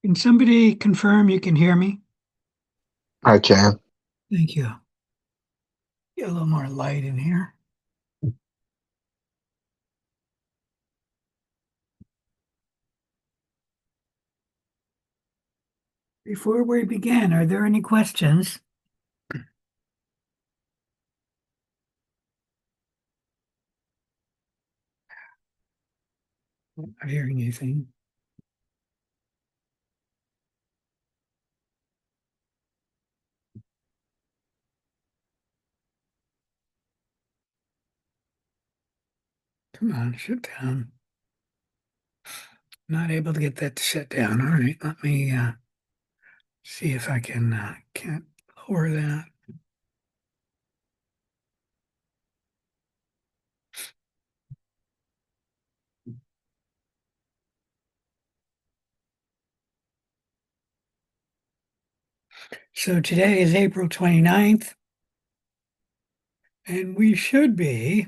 Can somebody confirm you can hear me? I can. Thank you. Get a little more light in here. Before we begin, are there any questions? I'm not hearing anything. Come on, shut down. Not able to get that to shut down. All right, let me see if I can't lower that. So today is April 29th, and we should be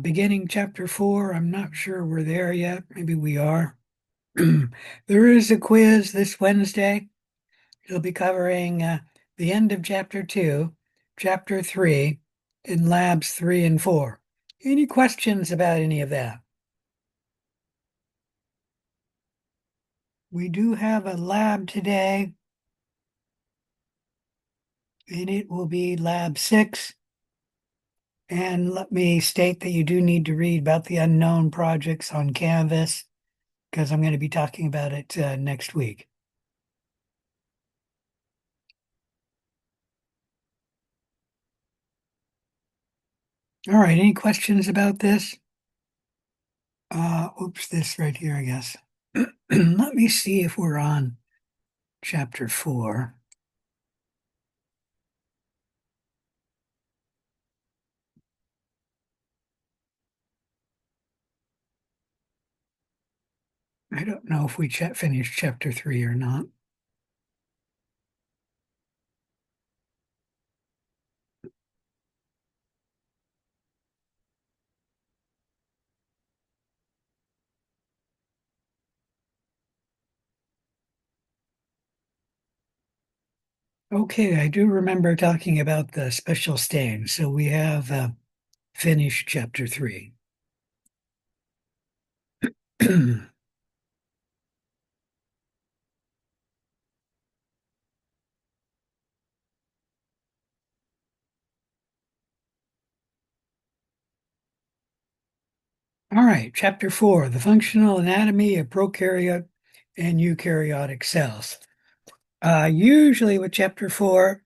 beginning chapter 4. I'm not sure we're there yet. Maybe we are. There is a quiz this Wednesday. It'll be covering the end of chapter 2, chapter 3, in labs 3 and 4. Any questions about any of that? We do have a lab today, and it will be lab 6. And let me state that you do need to read about the unknown projects on Canvas because I'm going to be talking about it next week. All right, any questions about this? Oops, this right here, I guess. Let me see if we're on chapter 4. I don't know if we finished chapter 3 or not. Okay, I do remember talking about the special stain. So we have finished chapter 3. All right, chapter 4, the functional anatomy of prokaryote and eukaryotic cells. Usually with chapter 4,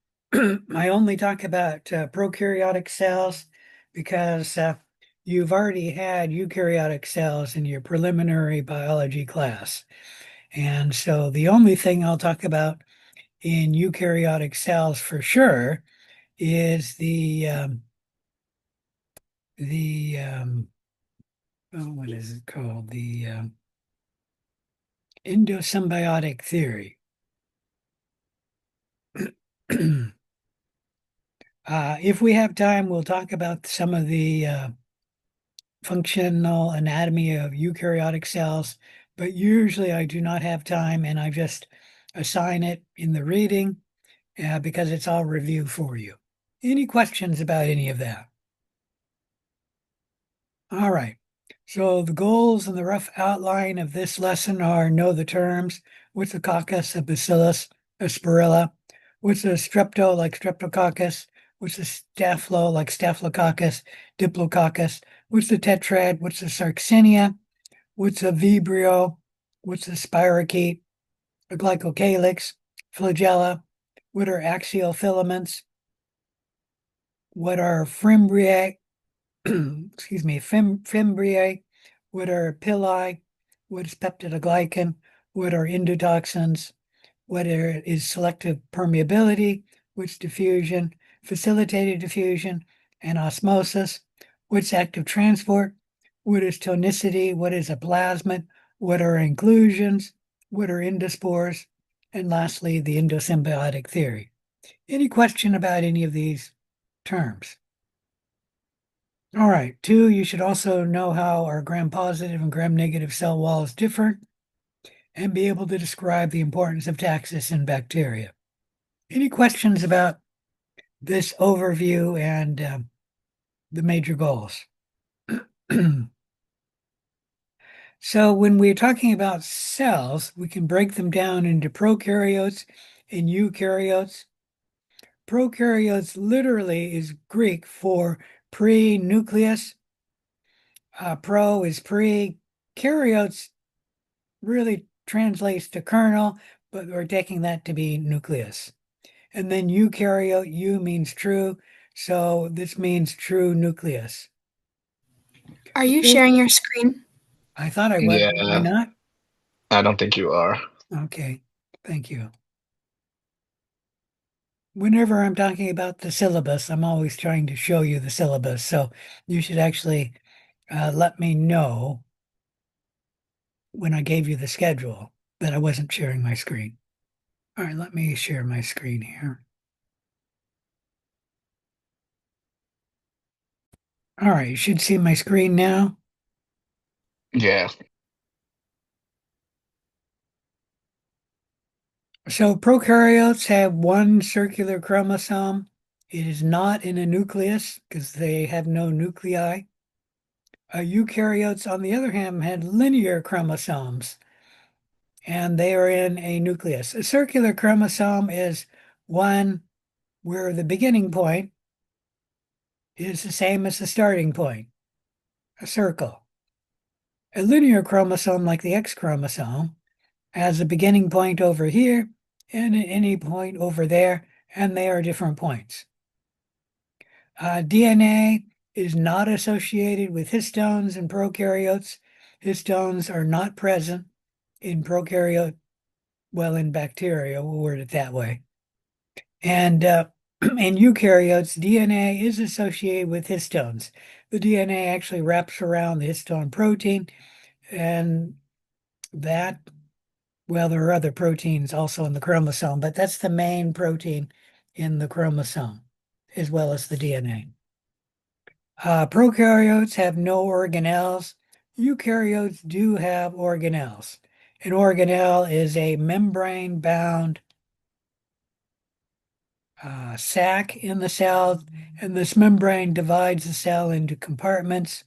I only talk about prokaryotic cells because you've already had eukaryotic cells in your preliminary biology class. And so the only thing I'll talk about in eukaryotic cells for sure is the oh, what is it called? The endosymbiotic theory. If we have time, we'll talk about some of the functional anatomy of eukaryotic cells, but usually I do not have time and I just assign it in the reading because it's all review for you. Any questions about any of that? All right. So the goals and the rough outline of this lesson are know the terms. What's a coccus, a bacillus, a spirilla? What's a strepto like streptococcus? What's a staphylo like staphylococcus, diplococcus? What's the tetrad? What's the sarxinia? What's a vibrio? What's a spirochete? A glycocalyx, flagella? What are axial filaments? What are fimbriae? Excuse me, fimbriae, what are pili, what is peptidoglycan, what are endotoxins, is selective permeability, what's diffusion, facilitated diffusion, and osmosis, what's active transport, what is tonicity, what is a plasmid, what are inclusions, what are endospores, and lastly, the endosymbiotic theory. Any question about any of these terms? All right. Two, you should also know how our gram-positive and gram-negative cell walls differ and be able to describe the importance of taxis in bacteria. Any questions about this overview and the major goals? So when we're talking about cells, we can break them down into prokaryotes and eukaryotes. Prokaryotes literally is Greek for pre-nucleus. Pro is pre. Karyotes really translates to kernel, but we're taking that to be nucleus. And then eukaryote, U means true, so this means true nucleus. Are you Well, sharing your screen? I thought I was. Am I Yeah, not? I don't think you are. Okay, thank you. Whenever I'm talking about the syllabus, I'm always trying to show you the syllabus, so you should actually let me know when I gave you the schedule that I wasn't sharing my screen. All right, let me share my screen here. All right, you should see my screen now. Yeah. So prokaryotes have one circular chromosome. It is not in a nucleus because they have no nuclei. Eukaryotes, on the other hand, had linear chromosomes and they are in a nucleus. A circular chromosome is one where the beginning point is the same as the starting point, a circle. A linear chromosome, like the X chromosome, has a beginning point over here and any point over there, and they are different points. DNA is not associated with histones in prokaryotes. Histones are not present in prokaryote, well, in bacteria, we'll word it that way. And in eukaryotes, DNA is associated with histones. The DNA actually wraps around the histone protein, and that, well, there are other proteins also in the chromosome, but that's the main protein in the chromosome, as well as the DNA. Prokaryotes have no organelles. Eukaryotes do have organelles. An organelle is a membrane-bound sac in the cell, and this membrane divides the cell into compartments,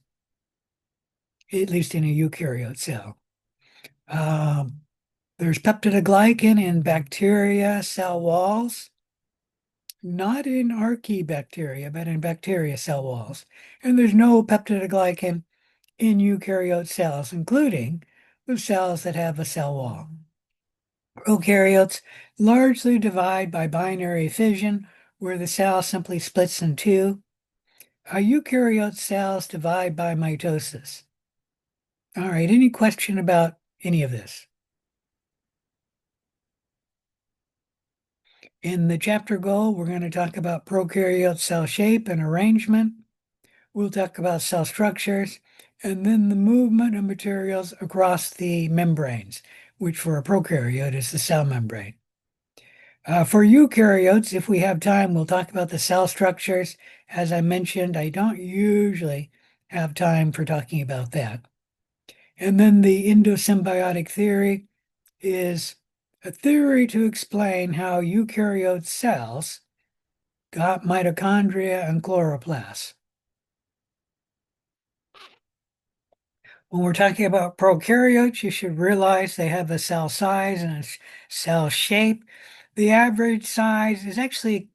at least in a eukaryote cell. There's peptidoglycan in bacteria cell walls, not in archaebacteria, but in bacteria cell walls. And there's no peptidoglycan in eukaryote cells, including the cells that have a cell wall. Prokaryotes largely divide by binary fission, where the cell simply splits in two. Eukaryote cells divide by mitosis. All right, any question about any of this? In the chapter goal, we're going to talk about prokaryote cell shape and arrangement. We'll talk about cell structures, and then the movement of materials across the membranes, which for a prokaryote is the cell membrane. For eukaryotes, if we have time, we'll talk about the cell structures. As I mentioned, I don't usually have time for talking about that. And then the endosymbiotic theory is a theory to explain how eukaryote cells got mitochondria and chloroplasts. When we're talking about prokaryotes, you should realize they have a cell size and a cell shape. The average size is actually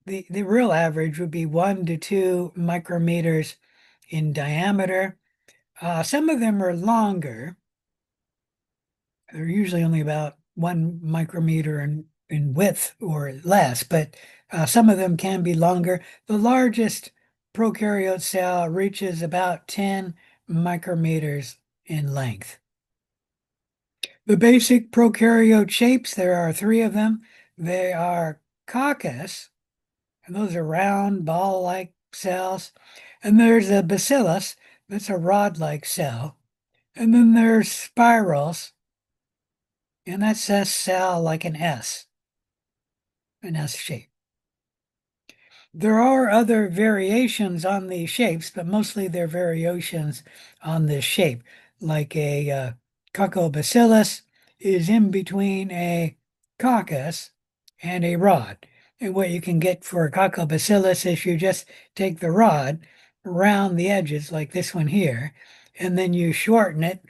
the real average would be 1 to 2 micrometers in diameter. Some of them are longer. They're usually only about 1 micrometer in width or less, but some of them can be longer. The largest prokaryote cell reaches about 10 micrometers in length. The basic prokaryote shapes, there are three of them. They are coccus, and those are round, ball-like cells. And there's a bacillus, that's a rod-like cell. And then there's spirals, and that's a cell like an S shape. There are other variations on these shapes, but mostly they're variations on this shape, like a Coccobacillus is in between a coccus and a rod. And what you can get for a Coccobacillus is you just take the rod around the edges, like this one here, and then you shorten it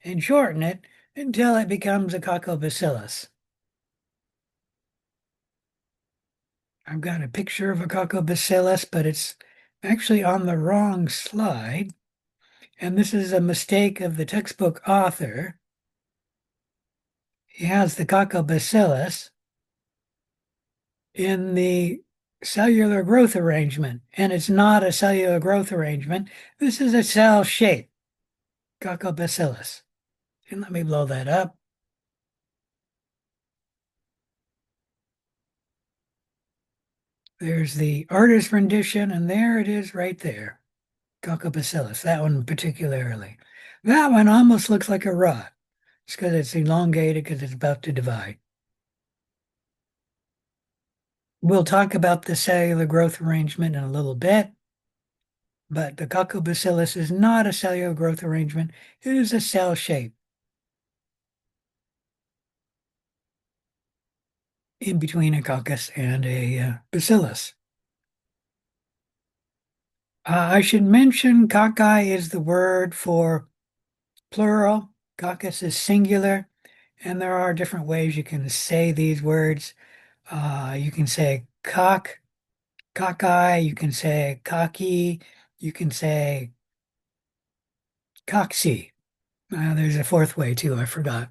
until it becomes a Coccobacillus. I've got a picture of a Coccobacillus, but it's actually on the wrong slide. And this is a mistake of the textbook author. He has the Coccobacillus in the cellular growth arrangement, and it's not a cellular growth arrangement. This is a cell shape, Coccobacillus. And let me blow that up. There's the artist rendition, and there it is right there. Coccobacillus, that one particularly. That one almost looks like a rod. It's because it's elongated because it's about to divide. We'll talk about the cellular growth arrangement in a little bit, but the Coccobacillus is not a cellular growth arrangement. It is a cell shape in between a coccus and a bacillus. I should mention cocci is the word for plural. Coccus is singular, and there are different ways you can say these words. You can say cockeye, you can say cocky, you can say coxy. There's a fourth way too, I forgot.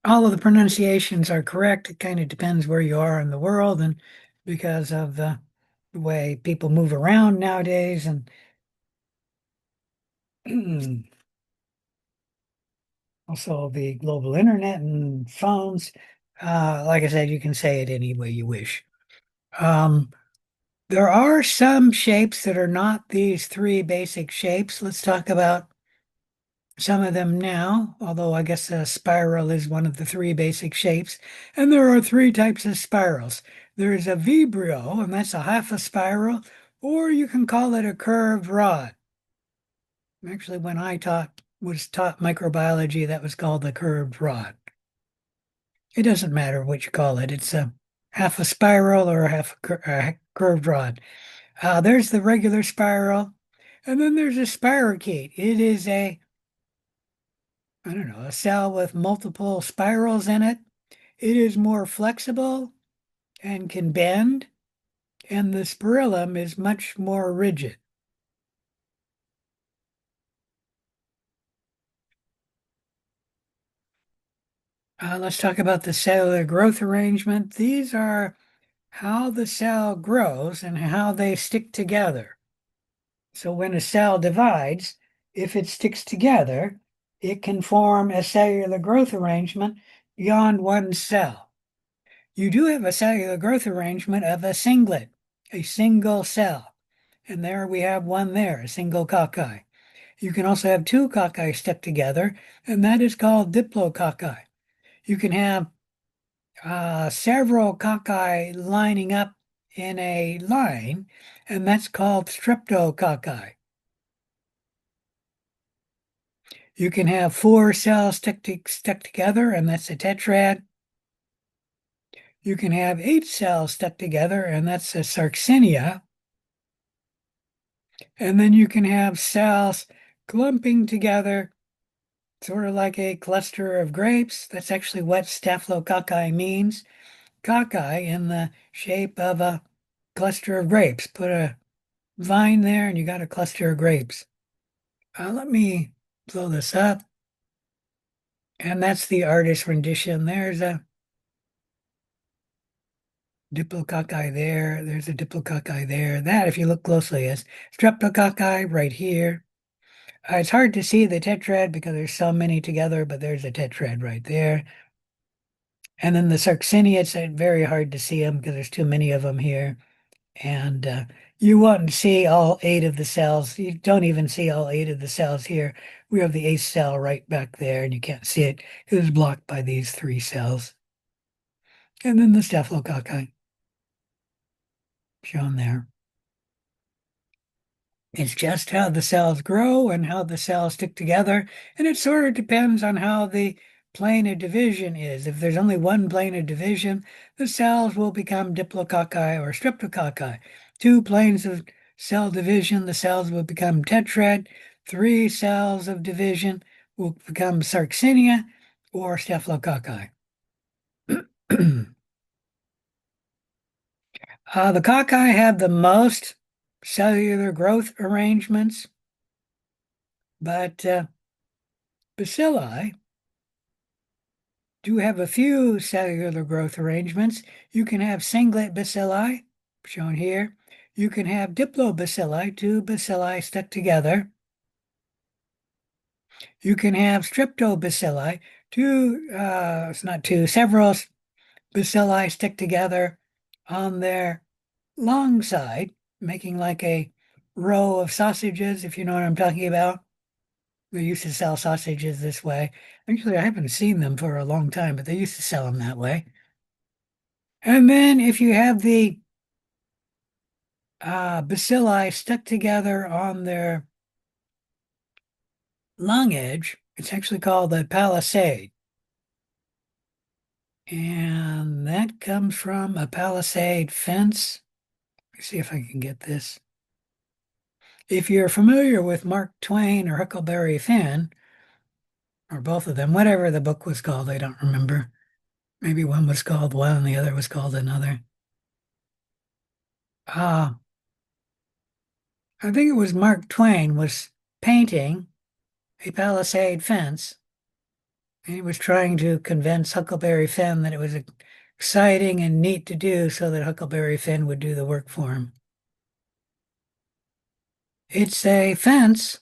All of the pronunciations are correct. It kind of depends where you are in the world and because of the way people move around nowadays and also the global internet and phones. Like I said, you can say it any way you wish. There are some shapes that are not these three basic shapes. Let's talk about some of them now, although I guess a spiral is one of the three basic shapes. And there are three types of spirals. There is a vibrio, and that's a half a spiral, or you can call it a curved rod. Actually, when I was taught microbiology, that was called the curved rod. It doesn't matter what you call it. It's a half a spiral or a curved rod. There's the regular spiral, and then there's a spirochete. It is I don't know, a cell with multiple spirals in it. It is more flexible and can bend, and the spirillum is much more rigid. Let's talk about the cellular growth arrangement. These are how the cell grows and how they stick together. So when a cell divides, if it sticks together, it can form a cellular growth arrangement beyond one cell. You do have a cellular growth arrangement of a singlet, a single cell. And there we have one there, a single cocci. You can also have two cocci stuck together, and that is called diplococci. You can have several cocci lining up in a line, and that's called streptococci. You can have four cells stuck together, and that's a tetrad. You can have 8 cells stuck together, and that's a sarxinia. And then you can have cells clumping together, sort of like a cluster of grapes. That's actually what staphylococci means. Cocci in the shape of a cluster of grapes. Put a vine there and you got a cluster of grapes. Let me blow this up. And that's the artist rendition. There's a diplococci there. There's a diplococci there. That, if you look closely, is streptococci right here. It's hard to see the tetrad because there's so many together, but there's a tetrad right there. And then the Sarxinia, it's very hard to see them because there's too many of them here. And you won't see all 8 of the cells. You don't even see all 8 of the cells here. We have the 8th cell right back there, and you can't see it because it's blocked by these 3 cells. And then the staphylococci. shown there. It's just how the cells grow and how the cells stick together, and it sort of depends on how the plane of division is. If there's only one plane of division, the cells will become diplococci or streptococci. Two planes of cell division, the cells will become tetrad. Three cells of division will become sarcsinia or staphylococci. The cocci have the most cellular growth arrangements, but bacilli do have a few cellular growth arrangements. You can have singlet bacilli, shown here. You can have diplobacilli, two bacilli stuck together. You can have streptobacilli, several bacilli stick together on their long side, making like a row of sausages, if you know what I'm talking about. They used to sell sausages this way. Actually, I haven't seen them for a long time, but they used to sell them that way. And then if you have the bacilli stuck together on their long edge, it's actually called a palisade. And that comes from a palisade fence. Let me see if I can get this. If you're familiar with Mark Twain or Huckleberry Finn, or both of them, whatever the book was called, I don't remember. Maybe one was called one and the other was called another. I think it was Mark Twain was painting a palisade fence, and he was trying to convince Huckleberry Finn that it was exciting and neat to do so that Huckleberry Finn would do the work for him. It's a fence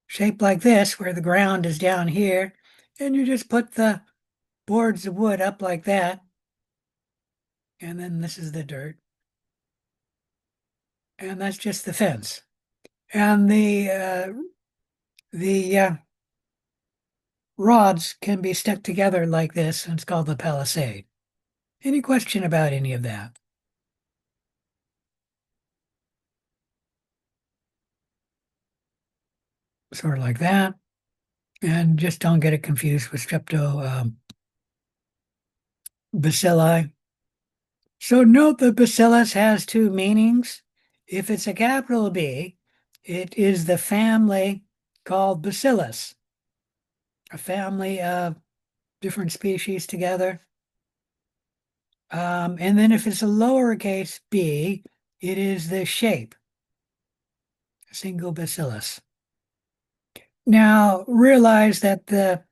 shaped like this, where the ground is down here, and you just put the boards of wood up like that, and then this is the dirt. And that's just the fence. And the rods can be stuck together like this, and it's called the palisade. Any question about any of that? Sort of like that. And just don't get it confused with bacilli. So note that bacillus has two meanings. If it's a capital B, it is the family called Bacillus, a family of different species together. And then if it's a lowercase b, it is the shape, single bacillus. Now, realize that the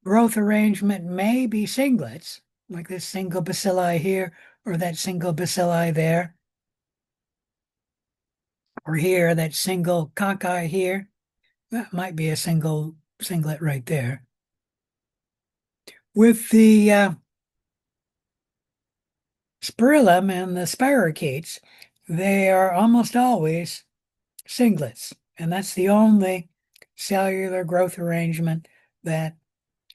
growth arrangement may be singlets, like this single bacilli here, or that single bacilli there, or here, that single cocci here. That might be a singlet right there. With the spirillum and the spirochetes, they are almost always singlets, and that's the only cellular growth arrangement that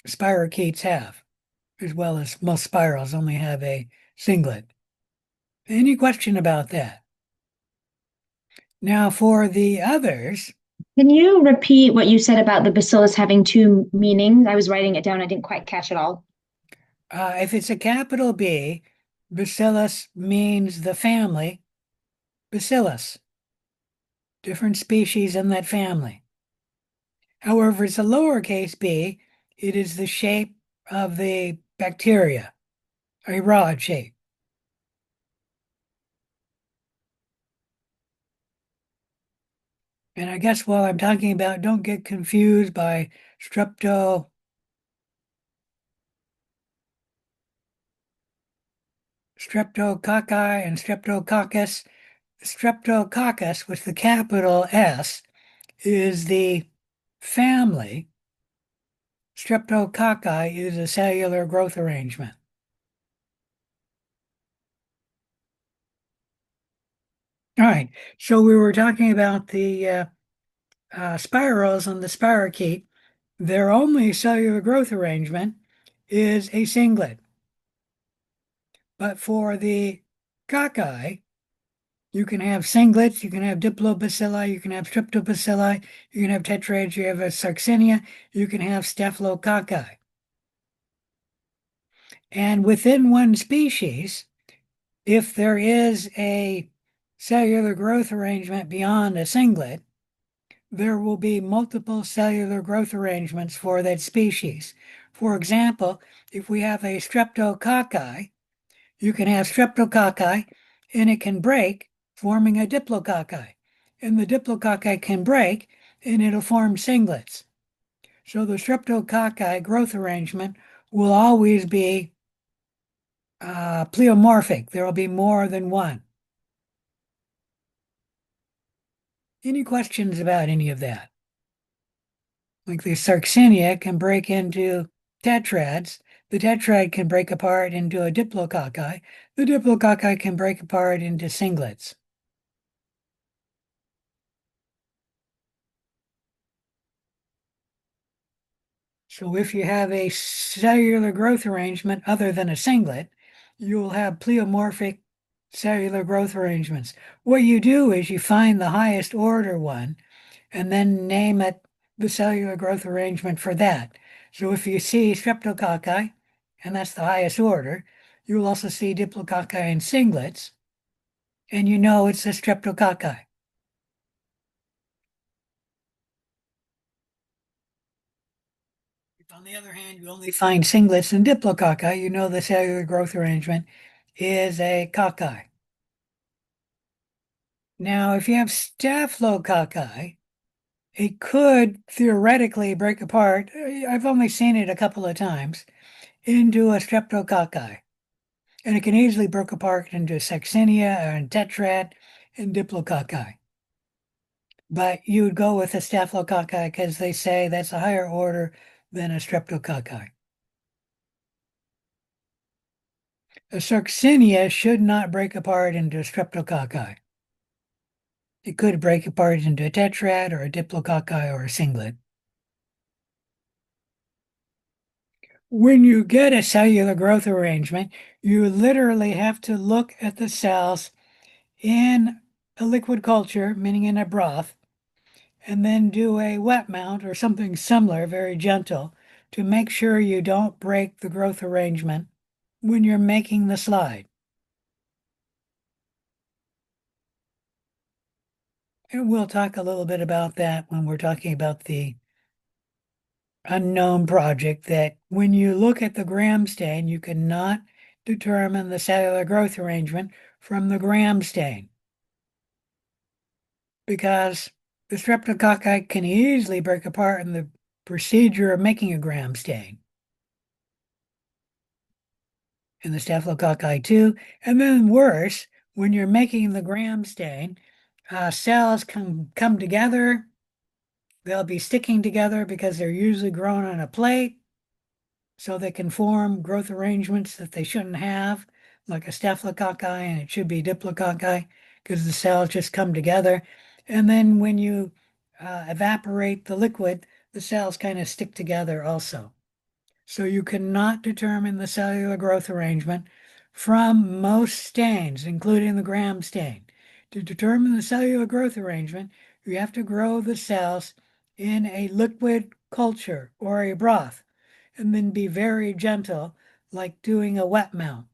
spirochetes have, as well as most spirals only have a singlet. Any question about that? Now, for the others, Can you repeat what you said about the bacillus having two meanings? I was writing it down. I didn't quite catch it all. if it's a capital B, bacillus means the family Bacillus, different species in that family. However, it's a lowercase b, it is the shape of the bacteria, a rod shape. And I guess while I'm talking about, don't get confused by streptococci and streptococcus. Streptococcus with the capital S is the family. Streptococci is a cellular growth arrangement. All right, so we were talking about the spirals on the spirochete. Their only cellular growth arrangement is a singlet. But for the cocci, You can have singlets, you can have diplobacilli, you can have streptobacilli, you can have tetraeds, you have a Sarxinia, you can have staphylococci. And within one species, if there is a cellular growth arrangement beyond a singlet, there will be multiple cellular growth arrangements for that species. For example, if we have a streptococci, you can have streptococci and it can break, forming a diplococci. And the diplococci can break and it'll form singlets. So the streptococci growth arrangement will always be pleomorphic. There will be more than one. Any questions about any of that? Like the Sarxinia can break into tetrads. The tetrad can break apart into a diplococci. The diplococci can break apart into singlets. So if you have a cellular growth arrangement other than a singlet, you will have pleomorphic cellular growth arrangements. What you do is you find the highest order one and then name it the cellular growth arrangement for that. So if you see streptococci, and that's the highest order, you will also see diplococci and singlets, and you know it's a streptococci. If on the other hand, you only find singlets and diplococci, you know the cellular growth arrangement is a cocci. Now, if you have staphylococci, it could theoretically break apart. I've only seen it a couple of times into a streptococci. And it can easily break apart into Sarxinia and tetrad and diplococci. But you would go with a staphylococci because they say that's a higher order than a streptococci. A Sarxinia should not break apart into a streptococci. It could break apart into a tetrad or a diplococci or a singlet. When you get a cellular growth arrangement, you literally have to look at the cells in a liquid culture, meaning in a broth, and then do a wet mount or something similar, very gentle, to make sure you don't break the growth arrangement when you're making the slide. And we'll talk a little bit about that when we're talking about the unknown project, that when you look at the gram stain, you cannot determine the cellular growth arrangement from the gram stain, because the streptococci can easily break apart in the procedure of making a gram stain. And the staphylococci too. And then worse, when you're making the gram stain, cells can come together. They'll be sticking together because they're usually grown on a plate. So they can form growth arrangements that they shouldn't have, like a staphylococci, and it should be diplococci because the cells just come together. And then when you evaporate the liquid, the cells kind of stick together also. So you cannot determine the cellular growth arrangement from most stains, including the gram stain. To determine the cellular growth arrangement, you have to grow the cells in a liquid culture or a broth, and then be very gentle, like doing a wet mount,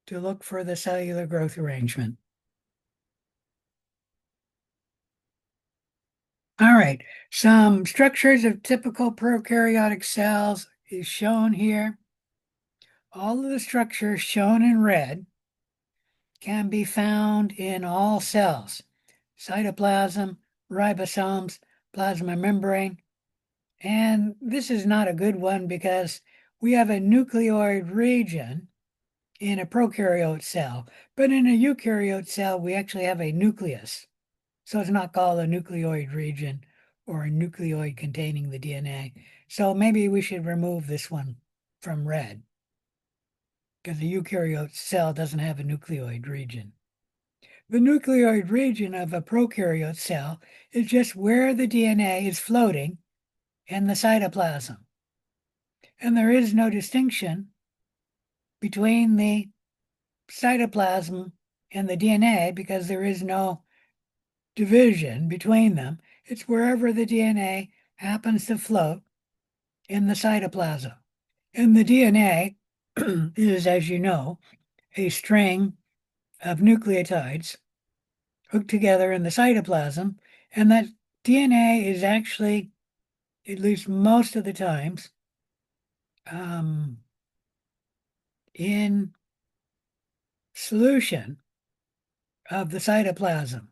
to look for the cellular growth arrangement. All right, some structures of typical prokaryotic cells is shown here. All of the structures shown in red can be found in all cells: cytoplasm, ribosomes, plasma membrane. And this is not a good one because we have a nucleoid region in a prokaryote cell, but in a eukaryote cell, we actually have a nucleus. So it's not called a nucleoid region or a nucleoid containing the DNA. So maybe we should remove this one from red, because the eukaryote cell doesn't have a nucleoid region. The nucleoid region of a prokaryote cell is just where the DNA is floating in the cytoplasm. And there is no distinction between the cytoplasm and the DNA because there is no division between them. It's wherever the DNA happens to float in the cytoplasm. And the DNA is, as you know, a string of nucleotides hooked together in the cytoplasm. And that DNA is actually, at least most of the times, in solution of the cytoplasm.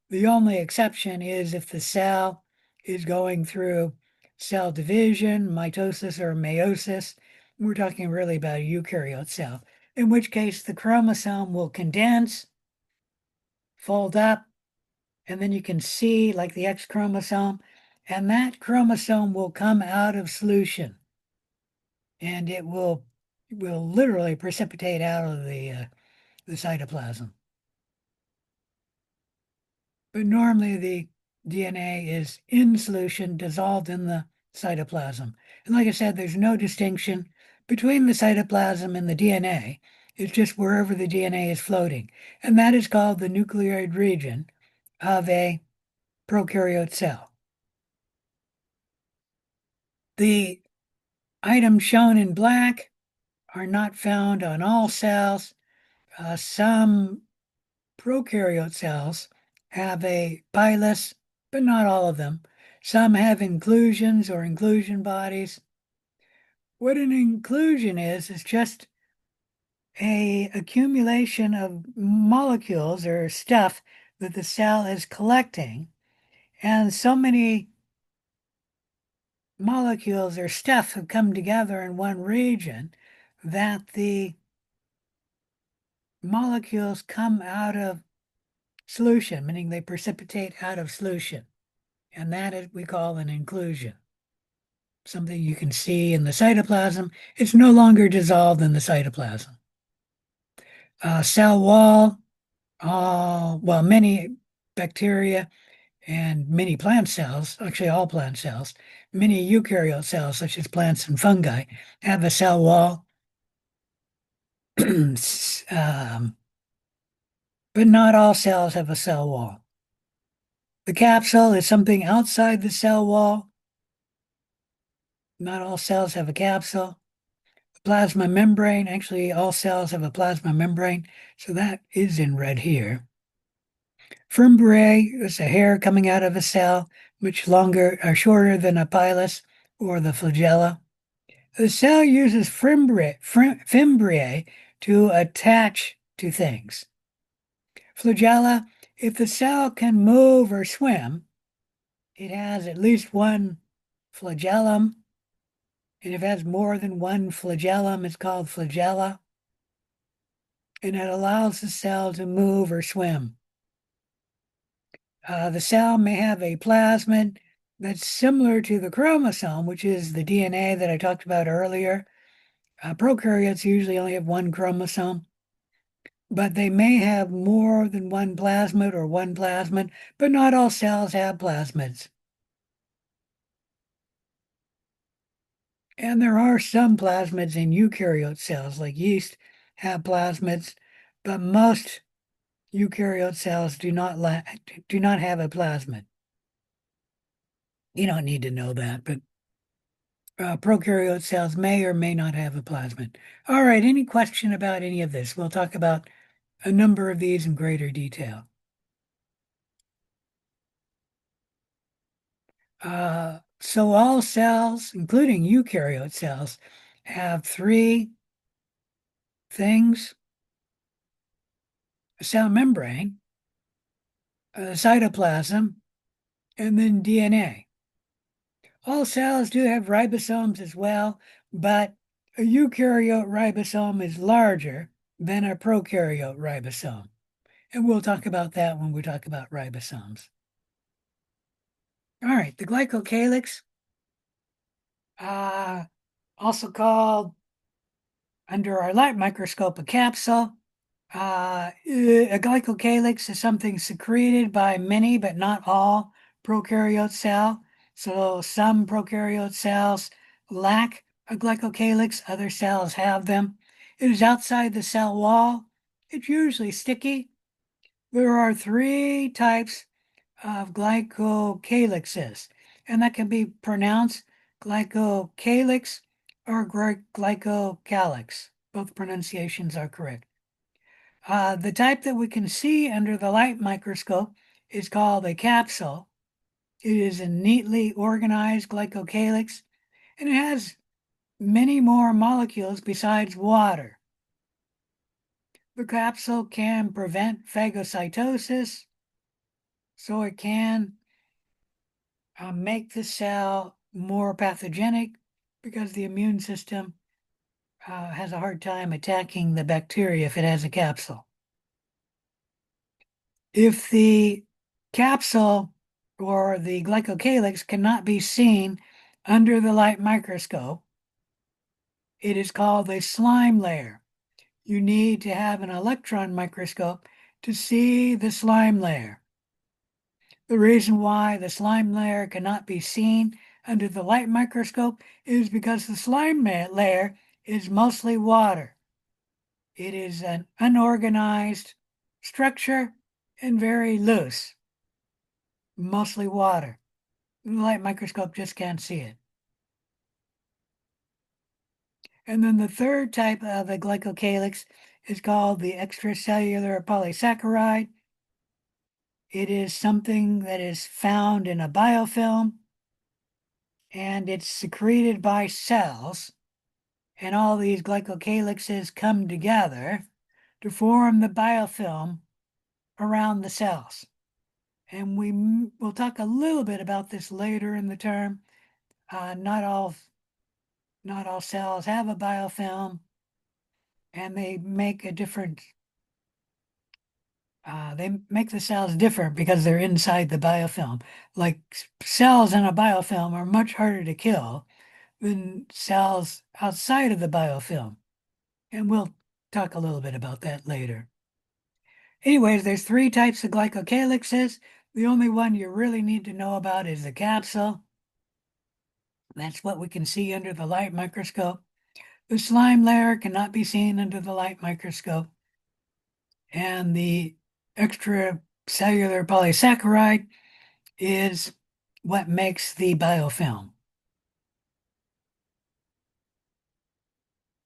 The only exception is if the cell is going through cell division, mitosis, or meiosis. We're talking really about a eukaryote cell, in which case the chromosome will condense, fold up, and then you can see like the X chromosome, and that chromosome will come out of solution, and it will literally precipitate out of the cytoplasm. But normally the DNA is in solution, dissolved in the cytoplasm. And like I said, there's no distinction between the cytoplasm and the DNA. It's just wherever the DNA is floating. And that is called the nucleoid region of a prokaryote cell. The items shown in black are not found on all cells. Some prokaryote cells have a pilus, but not all of them. Some have inclusions or inclusion bodies. What an inclusion is just a accumulation of molecules or stuff that the cell is collecting. And so many molecules or stuff have come together in one region that the molecules come out of solution, meaning they precipitate out of solution. And that is, we call an inclusion. Something you can see in the cytoplasm. It's no longer dissolved in the cytoplasm. Cell wall, well, many bacteria and many plant cells, actually all plant cells, many eukaryote cells, such as plants and fungi, have a cell wall. But not all cells have a cell wall. The capsule is something outside the cell wall. Not all cells have a capsule. The plasma membrane, actually all cells have a plasma membrane, so that is in red here. Fimbriae is a hair coming out of a cell, much longer or shorter than a pilus or the flagella. The cell uses fimbriae to attach to things. Flagella, if the cell can move or swim, it has at least one flagellum. And if it has more than one flagellum, it's called flagella. And it allows the cell to move or swim. The cell may have a plasmid that's similar to the chromosome, which is the DNA that I talked about earlier. Prokaryotes usually only have one chromosome, but they may have more than one plasmid or one plasmid, but not all cells have plasmids. And there are some plasmids in eukaryote cells, like yeast have plasmids, but most eukaryote cells do not have a plasmid. You don't need to know that, but prokaryote cells may or may not have a plasmid. All right, any question about any of this? We'll talk about a number of these in greater detail. So all cells, including eukaryote cells, have three things: a cell membrane, a cytoplasm, and then DNA. All cells do have ribosomes as well, but a eukaryote ribosome is larger than a prokaryote ribosome. And we'll talk about that when we talk about ribosomes. All right, the glycocalyx, also called under our light microscope a capsule. A glycocalyx is something secreted by many, but not all, prokaryote cell. So some prokaryote cells lack a glycocalyx, other cells have them. It is outside the cell wall. It's usually sticky. There are 3 types of glycocalyxes, and that can be pronounced glycocalyx or glycocalyx. Both pronunciations are correct. The type that we can see under the light microscope is called a capsule. It is a neatly organized glycocalyx, and it has many more molecules besides water. The capsule can prevent phagocytosis, so it can make the cell more pathogenic because the immune system has a hard time attacking the bacteria if it has a capsule. If the capsule or the glycocalyx cannot be seen under the light microscope, it is called a slime layer. You need to have an electron microscope to see the slime layer. The reason why the slime layer cannot be seen under the light microscope is because the slime layer is mostly water. It is an unorganized structure and very loose, mostly water. The light microscope just can't see it. And then the third type of a glycocalyx is called the extracellular polysaccharide. It is something that is found in a biofilm, and it's secreted by cells. And all these glycocalyxes come together to form the biofilm around the cells. And we'll talk a little bit about this later in the term. Not all cells have a biofilm, and they make a different. They make the cells different because they're inside the biofilm. Like cells in a biofilm are much harder to kill than cells outside of the biofilm. And we'll talk a little bit about that later. Anyways, there's 3 types of glycocalyxes. The only one you really need to know about is the capsule. That's what we can see under the light microscope. The slime layer cannot be seen under the light microscope. And the extracellular polysaccharide is what makes the biofilm.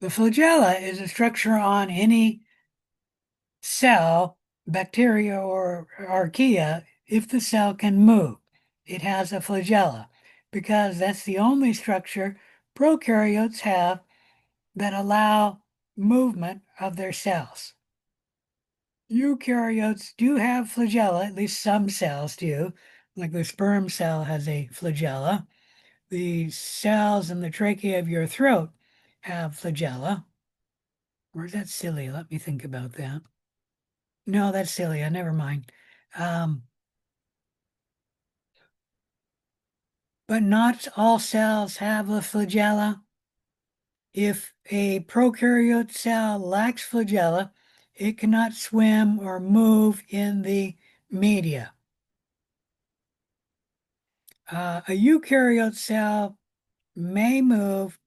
The flagella is a structure on any cell, bacteria or archaea, if the cell can move. It has a flagella because that's the only structure prokaryotes have that allow movement of their cells. Eukaryotes do have flagella, at least some cells do, like the sperm cell has a flagella. The cells in the trachea of your throat have flagella. Or is that cilia? Let me think about that. No, that's cilia. Never mind. But not all cells have a flagella. If a prokaryote cell lacks flagella, it cannot swim or move in the media. A eukaryote cell may move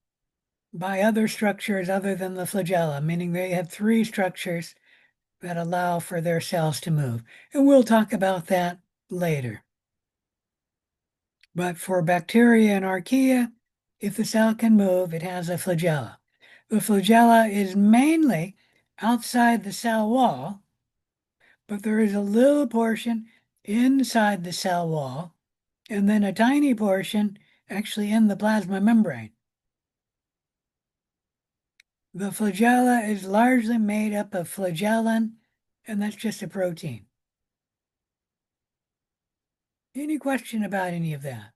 by other structures other than the flagella, meaning they have 3 structures that allow for their cells to move. And we'll talk about that later. But for bacteria and archaea, if the cell can move, it has a flagella. The flagella is mainly outside the cell wall, but there is a little portion inside the cell wall, and then a tiny portion actually in the plasma membrane. The flagella is largely made up of flagellin, and that's just a protein. Any question about any of that?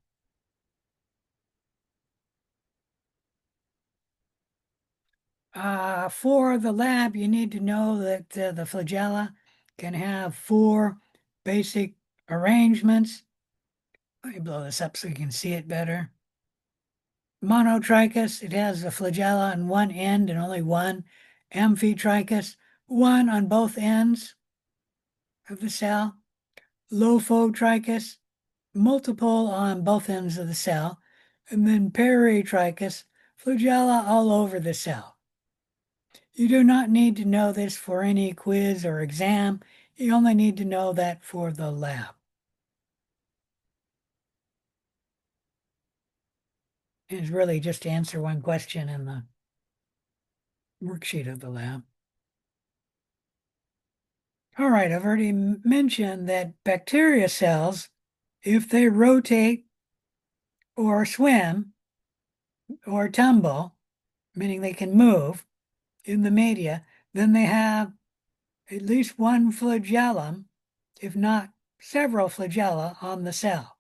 For the lab, you need to know that the flagella can have 4 basic arrangements. Let me blow this up so you can see it better. Monotrichous, it has a flagella on one end and only one. Amphitrichous, 1 on both ends of the cell. Lophotrichous, multiple on both ends of the cell. And then peritrichous, flagella all over the cell. You do not need to know this for any quiz or exam. You only need to know that for the lab. It's really just to answer one question in the worksheet of the lab. All right, I've already mentioned that bacteria cells, if they rotate or swim or tumble, meaning they can move in the media, then they have at least one flagellum, if not several flagella, on the cell.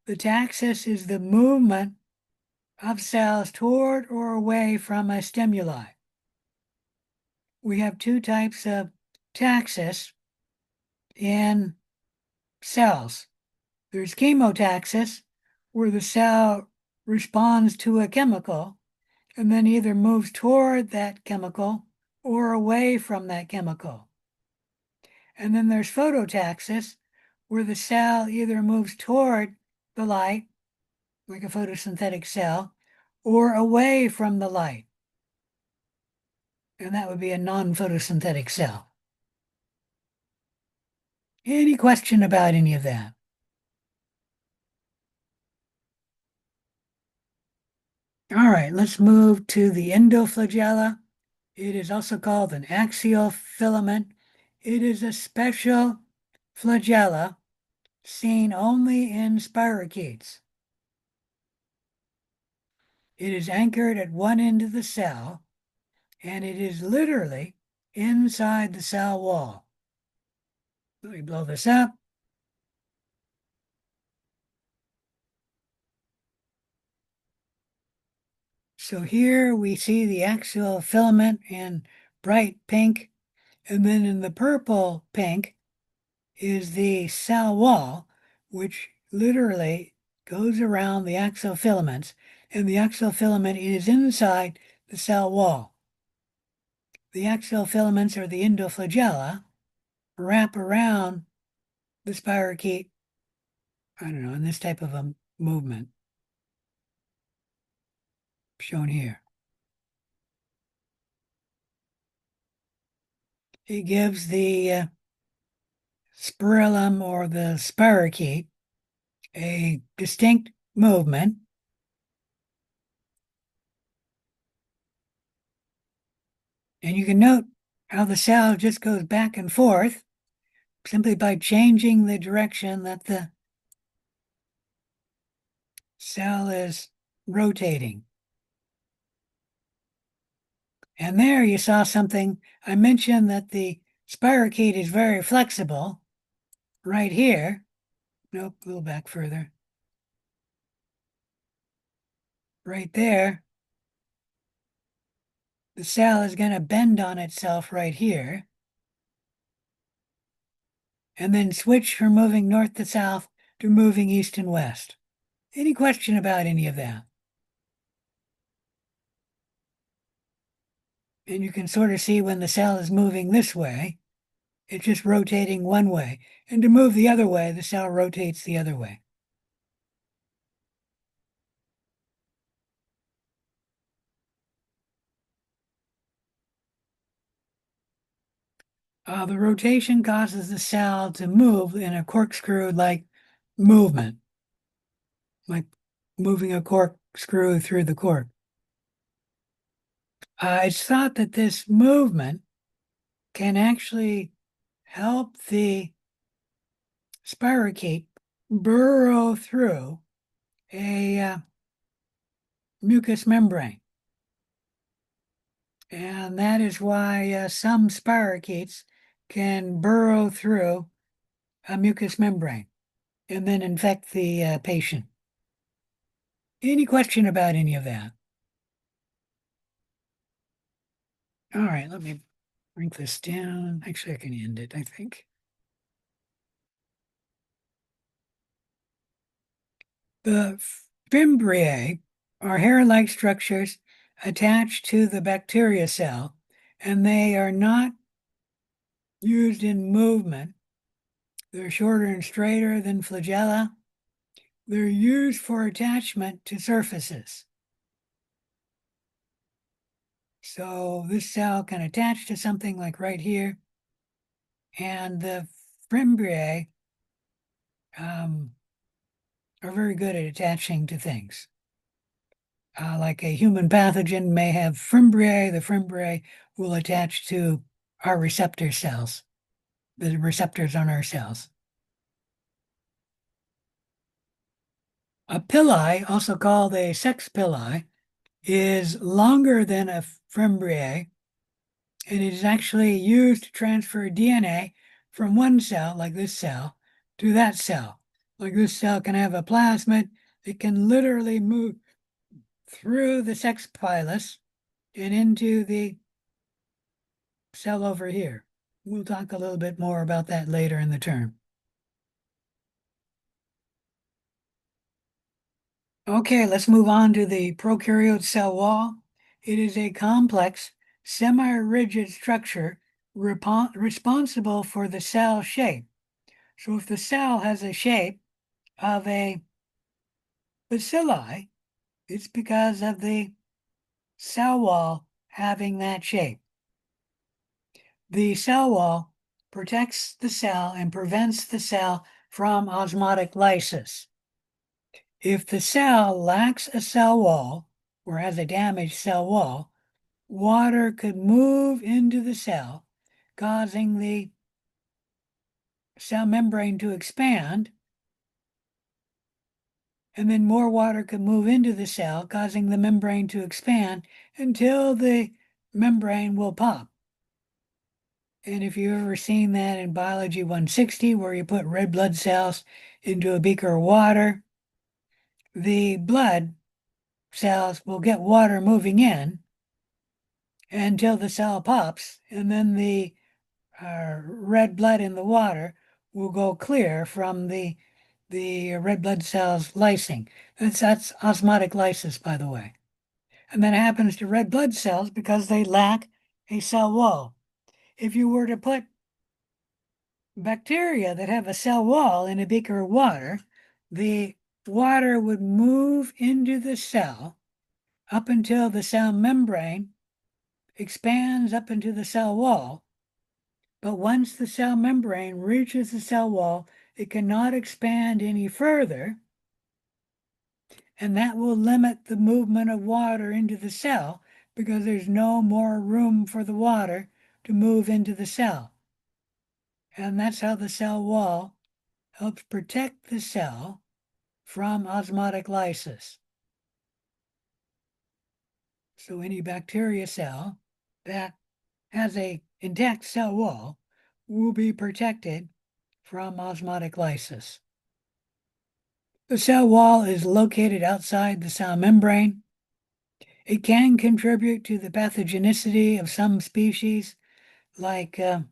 The taxis is the movement of cells toward or away from a stimuli. We have two types of taxis in cells. There's chemotaxis, where the cell responds to a chemical and then either moves toward that chemical or away from that chemical. And then there's phototaxis, where the cell either moves toward the light, like a photosynthetic cell, or away from the light. And that would be a non-photosynthetic cell. Any question about any of that? All right, let's move to the endoflagella. It is also called an axial filament. It is a special flagella seen only in spirochetes. It is anchored at one end of the cell, and it is literally inside the cell wall. Let me blow this up. So here we see the axial filament in bright pink, and then in the purple pink is the cell wall, which literally goes around the axial filaments, and the axial filament is inside the cell wall. The axial filaments, or the endoflagella, wrap around the spirochete, I don't know, in this type of a movement shown here. It gives the spirillum, or the spirochete, a distinct movement. And you can note how the cell just goes back and forth simply by changing the direction that the cell is rotating. And there you saw something. I mentioned that the spirochete is very flexible. Right here, nope, a little back further. Right there, the cell is going to bend on itself right here, and then switch from moving north to south to moving east and west. Any question about any of that? And you can sort of see when the cell is moving this way, it's just rotating one way. And to move the other way, the cell rotates the other way. The rotation causes the cell to move in a corkscrew-like movement, like moving a corkscrew through the cork. It's thought that this movement can actually help the spirochete burrow through a mucous membrane. And that is why some spirochetes can burrow through a mucous membrane and then infect the patient. Any question about any of that? All right, let me bring this down. Actually, I can end it, I think. The fimbriae are hair-like structures attached to the bacteria cell, and they are not used in movement. They're shorter and straighter than flagella. They're used for attachment to surfaces. So this cell can attach to something like right here. And the fimbriae are very good at attaching to things. Like a human pathogen may have fimbriae, the fimbriae will attach to our receptor cells, the receptors on our cells. A pili, also called a sex pili, is longer than a fimbriae, and it is actually used to transfer DNA from one cell, like this cell, to that cell. Like this cell can have a plasmid, it can literally move through the sex pilus and into the cell over here. We'll talk a little bit more about that later in the term. Okay, let's move on to the prokaryote cell wall. It is a complex, semi-rigid structure responsible for the cell shape. So if the cell has a shape of a bacilli, it's because of the cell wall having that shape. The cell wall protects the cell and prevents the cell from osmotic lysis. If the cell lacks a cell wall or has a damaged cell wall, water could move into the cell, causing the cell membrane to expand, and then more water could move into the cell, causing the membrane to expand until the membrane will pop. And if you've ever seen that in Biology 160, where you put red blood cells into a beaker of water, the blood cells will get water moving in until the cell pops, and then the red blood in the water will go clear from the red blood cells lysing. That's osmotic lysis, by the way. And that happens to red blood cells because they lack a cell wall. If you were to put bacteria that have a cell wall in a beaker of water, the water would move into the cell up until the cell membrane expands up into the cell wall. But once the cell membrane reaches the cell wall, it cannot expand any further, and that will limit the movement of water into the cell because there's no more room for the water to move into the cell. And that's how the cell wall helps protect the cell from osmotic lysis. So any bacteria cell that has an intact cell wall will be protected from osmotic lysis. The cell wall is located outside the cell membrane. It can contribute to the pathogenicity of some species, like the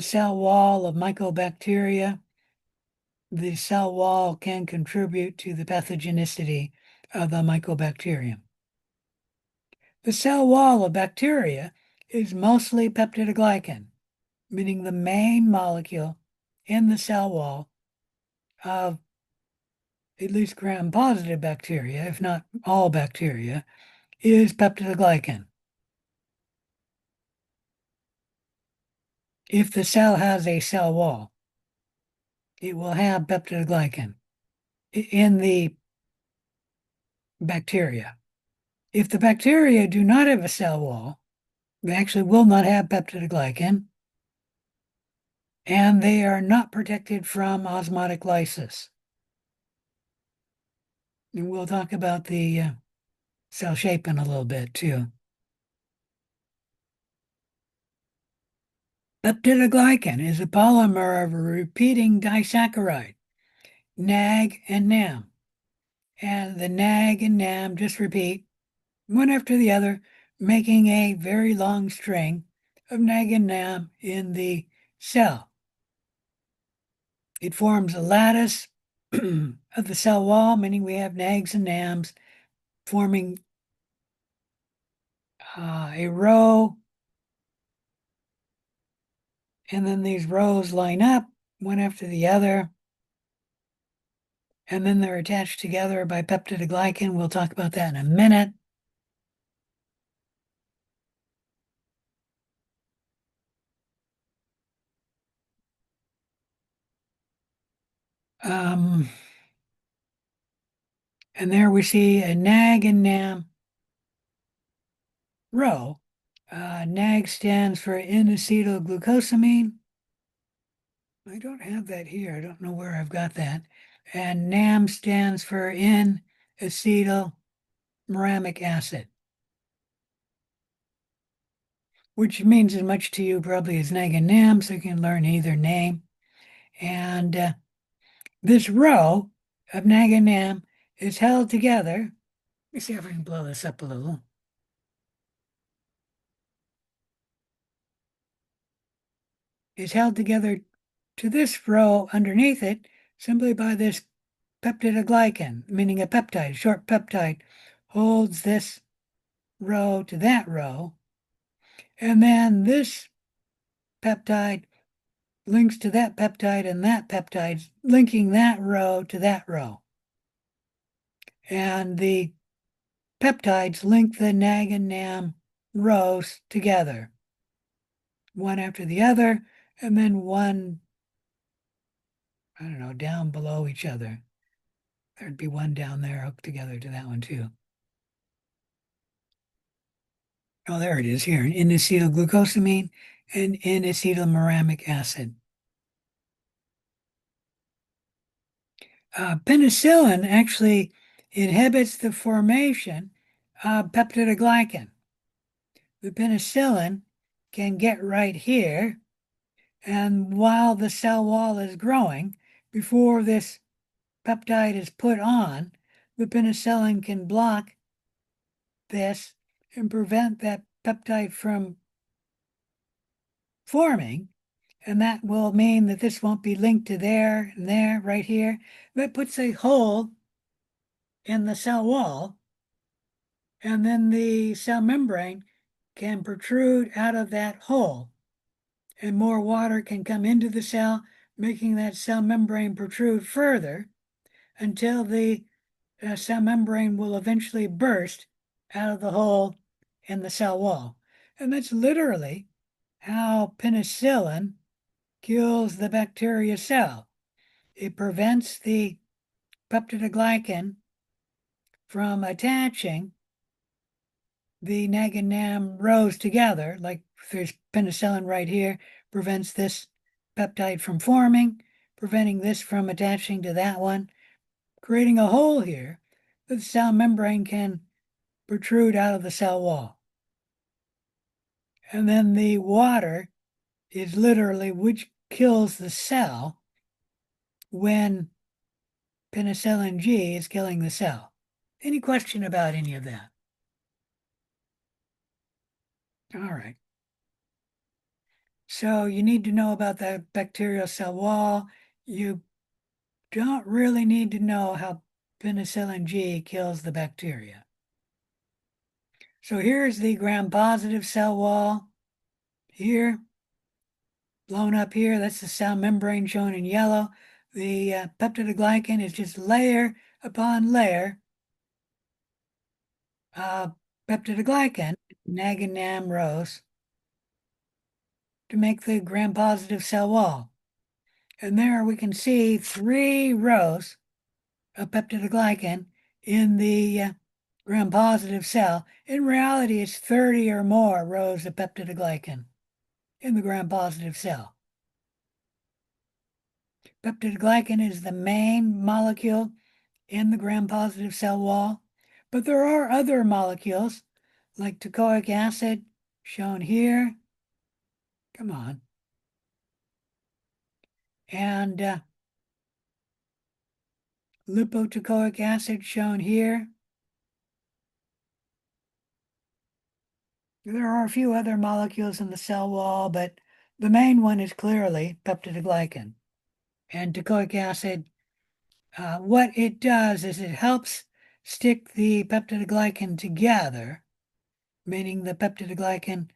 cell wall of mycobacteria. The cell wall can contribute to the pathogenicity of the mycobacterium. The cell wall of bacteria is mostly peptidoglycan, meaning the main molecule in the cell wall of at least gram-positive bacteria, if not all bacteria, is peptidoglycan. If the cell has a cell wall, it will have peptidoglycan in the bacteria. If the bacteria do not have a cell wall, they actually will not have peptidoglycan, and they are not protected from osmotic lysis. And we'll talk about the cell shape in a little bit too. Peptidoglycan is a polymer of a repeating disaccharide, NAG and NAM. And the NAG and NAM just repeat one after the other, making a very long string of NAG and NAM in the cell. It forms a lattice of the cell wall, meaning we have NAGs and NAMs forming a row, and then these rows line up one after the other, and then they're attached together by peptidoglycan. We'll talk about that in a minute. And there we see a NAG and NAM row. NAG stands for N-acetylglucosamine. I don't have that here. I don't know where I've got that. And NAM stands for N-acetylmuramic acid, which means as much to you probably as NAG and NAM, so you can learn either name. And this row of NAG and NAM is held together. Let me see if I can blow this up a little. Is held together to this row underneath it simply by this peptidoglycan, meaning a peptide, short peptide, holds this row to that row. And then this peptide links to that peptide, and that peptide linking that row to that row. And the peptides link the NAG and NAM rows together, one after the other, and then one, I don't know, down below each other. There'd be one down there hooked together to that one too. Oh, there it is here, N-acetylglucosamine and N-acetylmuramic acid. Penicillin actually inhibits the formation of peptidoglycan. The penicillin can get right here, and while the cell wall is growing, before this peptide is put on, the penicillin can block this and prevent that peptide from forming, and that will mean that this won't be linked to there and there, right here. That puts a hole in the cell wall, and then the cell membrane can protrude out of that hole, and more water can come into the cell, making that cell membrane protrude further until the cell membrane will eventually burst out of the hole in the cell wall. And that's literally how penicillin kills the bacteria cell. It prevents the peptidoglycan from attaching the NAG and NAM rows together, like there's penicillin right here, prevents this peptide from forming, preventing this from attaching to that one, creating a hole here that the cell membrane can protrude out of the cell wall. And then the water is literally which kills the cell when penicillin G is killing the cell. Any question about any of that? All right. So you need to know about the bacterial cell wall. You don't really need to know how penicillin G kills the bacteria. So here's the gram-positive cell wall. Here, blown up here, that's the cell membrane shown in yellow. The peptidoglycan is just layer upon layer of peptidoglycan, NAG and NAM rows, to make the gram-positive cell wall. And there we can see 3 rows of peptidoglycan in the gram-positive cell. In reality, it's 30 or more rows of peptidoglycan in the gram-positive cell. Peptidoglycan is the main molecule in the gram-positive cell wall, but there are other molecules like teichoic acid, shown here. Come on. And lipoteichoic acid, shown here. There are a few other molecules in the cell wall, but the main one is clearly peptidoglycan. And teichoic acid, what it does is it helps stick the peptidoglycan together, meaning the peptidoglycan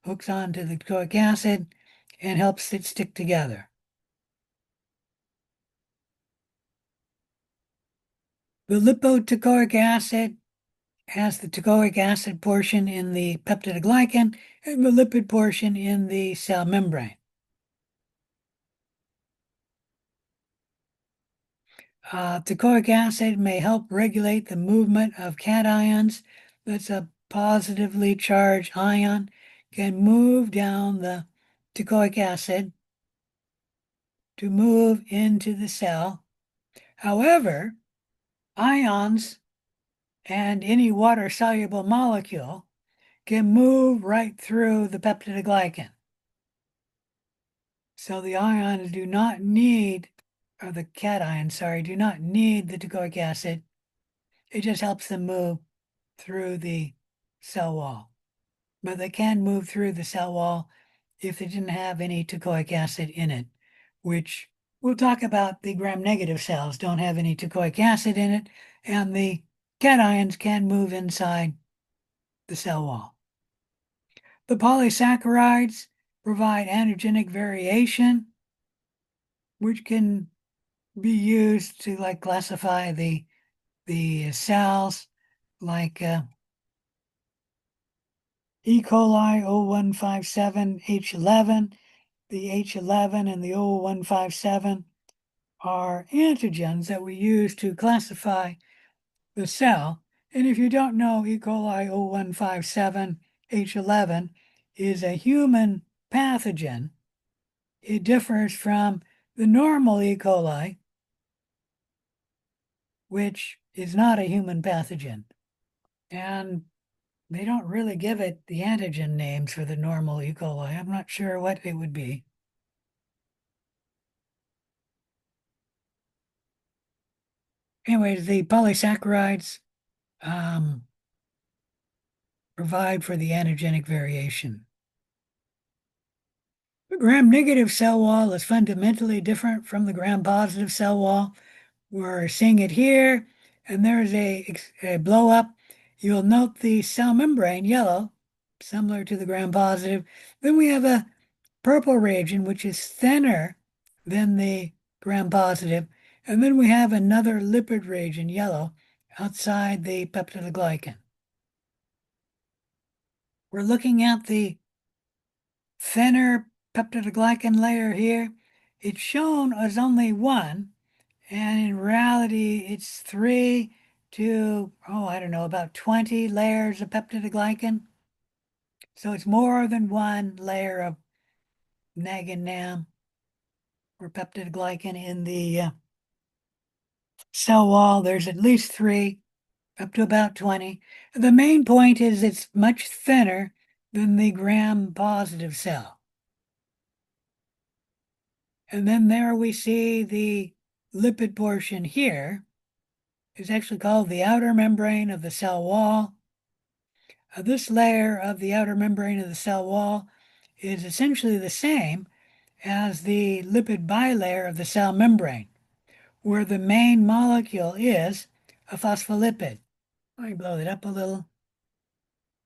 hooks onto the teichoic acid and helps it stick together. The lipoteichoic acid has the teichoic acid portion in the peptidoglycan and the lipid portion in the cell membrane. Teichoic acid may help regulate the movement of cations. That's a positively charged ion can move down the teichoic acid to move into the cell. However, ions and any water-soluble molecule can move right through the peptidoglycan. So the ions do not need, or the cations, sorry, do not need the teichoic acid. It just helps them move through the cell wall. But they can move through the cell wall if they didn't have any teichoic acid in it, which we'll talk about. The gram-negative cells don't have any teichoic acid in it, and the cations can move inside the cell wall. The polysaccharides provide antigenic variation, which can be used to like classify the cells, like E. coli 0157 H11. The H11 and the 0157 are antigens that we use to classify the cell. And if you don't know, E. coli 0157 H11 is a human pathogen. It differs from the normal E. coli, which is not a human pathogen. And they don't really give it the antigen names for the normal E. coli. I'm not sure what it would be. Anyways, the polysaccharides provide for the antigenic variation. The gram-negative cell wall is fundamentally different from the gram-positive cell wall. We're seeing it here, and there's a blow up. You'll note the cell membrane yellow, similar to the gram-positive. Then we have a purple region, which is thinner than the gram-positive. And then we have another lipid region, yellow, outside the peptidoglycan. We're looking at the thinner peptidoglycan layer here. It's shown as only one, and in reality, it's 3 to, I don't know, about 20 layers of peptidoglycan. So it's more than one layer of NAG and NAM or peptidoglycan in the cell wall. There's at least 3, up to about 20. The main point is it's much thinner than the gram-positive cell. And then there we see the lipid portion here is actually called the outer membrane of the cell wall. This layer of the outer membrane of the cell wall is essentially the same as the lipid bilayer of the cell membrane, where the main molecule is a phospholipid. Let me blow it up a little.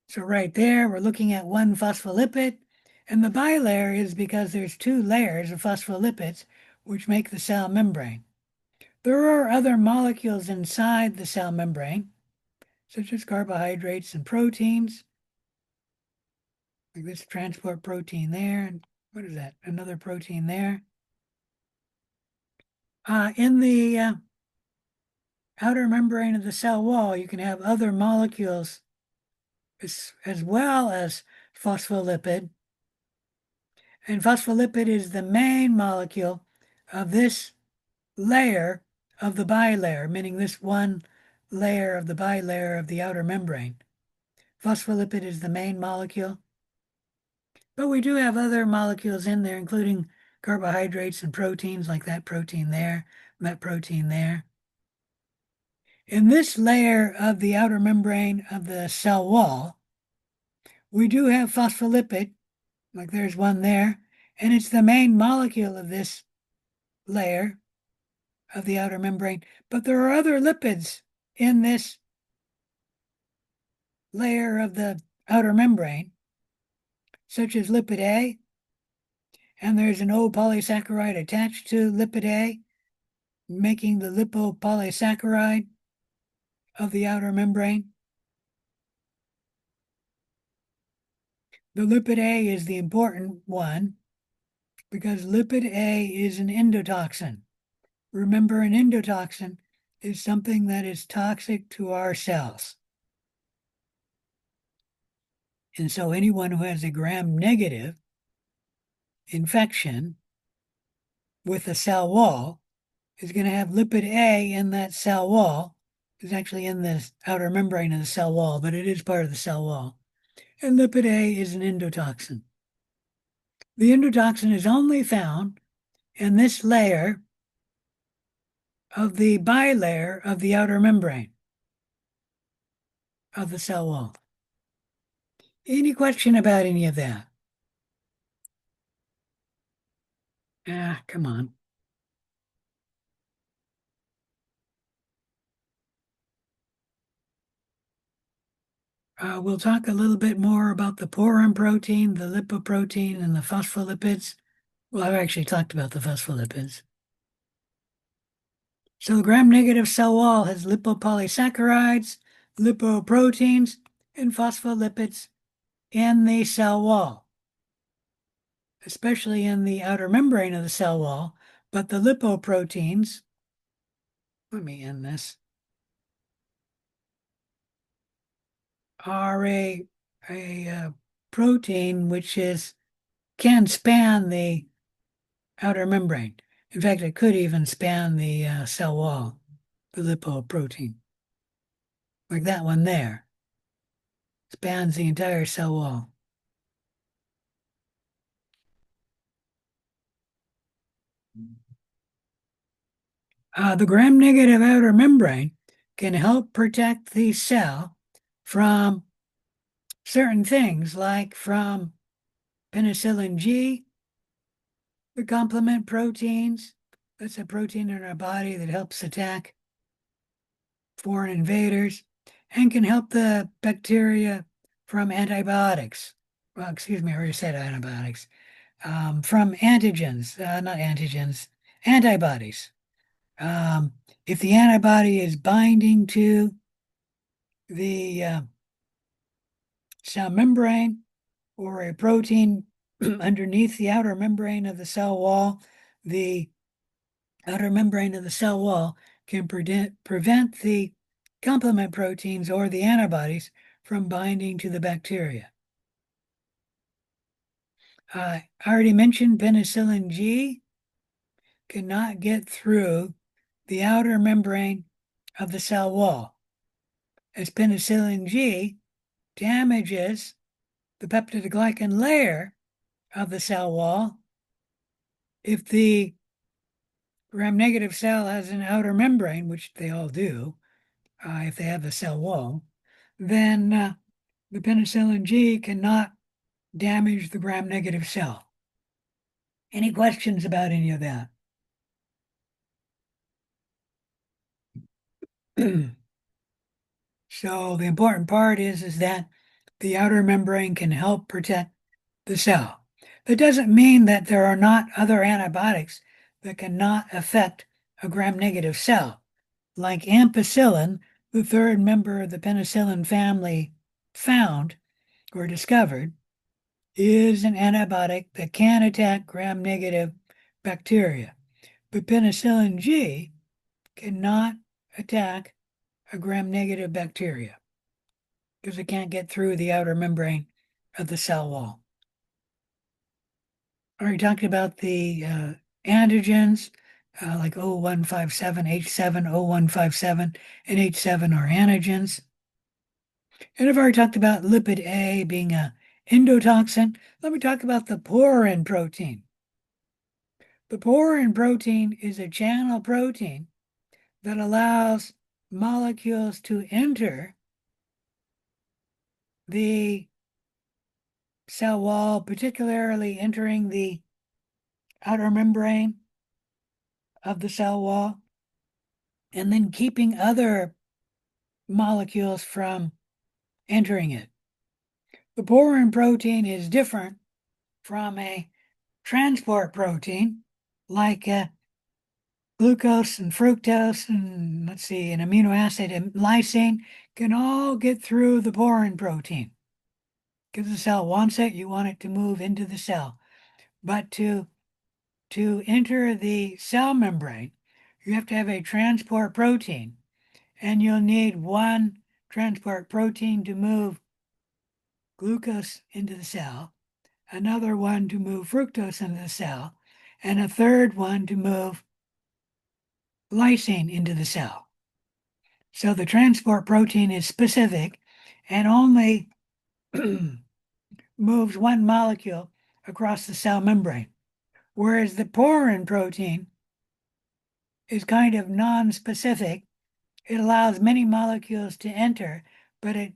So right there, we're looking at one phospholipid, and the bilayer is because there's 2 layers of phospholipids, which make the cell membrane. There are other molecules inside the cell membrane, such as carbohydrates and proteins, like this transport protein there, and what is that? Another protein there. In the outer membrane of the cell wall, you can have other molecules as well as phospholipid. And phospholipid is the main molecule of this layer of the bilayer, meaning this one layer of the bilayer of the outer membrane. Phospholipid is the main molecule. But we do have other molecules in there, including carbohydrates and proteins, like that protein there, and that protein there. In this layer of the outer membrane of the cell wall, we do have phospholipid, like there's one there, and it's the main molecule of this layer of the outer membrane. But there are other lipids in this layer of the outer membrane, such as lipid A, and there's an O polysaccharide attached to lipid A, making the lipopolysaccharide of the outer membrane. The lipid A is the important one because lipid A is an endotoxin. Remember, an endotoxin is something that is toxic to our cells. And so anyone who has a gram-negative infection with a cell wall is going to have lipid A in that cell wall. It's actually in the outer membrane of the cell wall, but it is part of the cell wall. And lipid A is an endotoxin. The endotoxin is only found in this layer of the bilayer of the outer membrane of the cell wall. Any question about any of that? Come on. We'll talk a little bit more about the porin protein, the lipoprotein, and the phospholipids. Well, I've actually talked about the phospholipids. So the gram-negative cell wall has lipopolysaccharides, lipoproteins, and phospholipids in the cell wall, especially in the outer membrane of the cell wall. But the lipoproteins, let me end this, are a protein which can span the outer membrane. In fact, it could even span the cell wall, the lipoprotein, like that one there, spans the entire cell wall. The gram-negative outer membrane can help protect the cell from certain things, like from penicillin G, the complement proteins. That's a protein in our body that helps attack foreign invaders and can help the bacteria from antibiotics. Well, excuse me, I already said antibiotics. From antigens, not antigens, antibodies. If the antibody is binding to the cell membrane or a protein underneath the outer membrane of the cell wall, the outer membrane of the cell wall can prevent the complement proteins or the antibodies from binding to the bacteria. I already mentioned penicillin G cannot get through the outer membrane of the cell wall, as penicillin G damages the peptidoglycan layer of the cell wall. If the gram-negative cell has an outer membrane, which they all do, if they have a cell wall, then the penicillin G cannot damage the gram-negative cell. Any questions about any of that? So the important part is that the outer membrane can help protect the cell. That doesn't mean that there are not other antibiotics that cannot affect a gram-negative cell, like ampicillin, the third member of the penicillin family found or discovered, is an antibiotic that can attack gram-negative bacteria. But penicillin G cannot attack a gram-negative bacteria because it can't get through the outer membrane of the cell wall. I already talked about the antigens, like O157, H7, O157, and H7 are antigens. And I've already talked about lipid A being a endotoxin. Let me talk about the porin protein. The porin protein is a channel protein that allows molecules to enter the cell wall, particularly entering the outer membrane of the cell wall, and then keeping other molecules from entering it. The porin protein is different from a transport protein like glucose and fructose and let's see, an amino acid and lysine can all get through the porin protein. Because the cell wants it, you want it to move into the cell. But to enter the cell membrane, you have to have a transport protein, and you'll need one transport protein to move glucose into the cell, another one to move fructose into the cell, and a third one to move lysine into the cell. So the transport protein is specific and only moves one molecule across the cell membrane, whereas the porin protein is kind of non-specific. It allows many molecules to enter, but it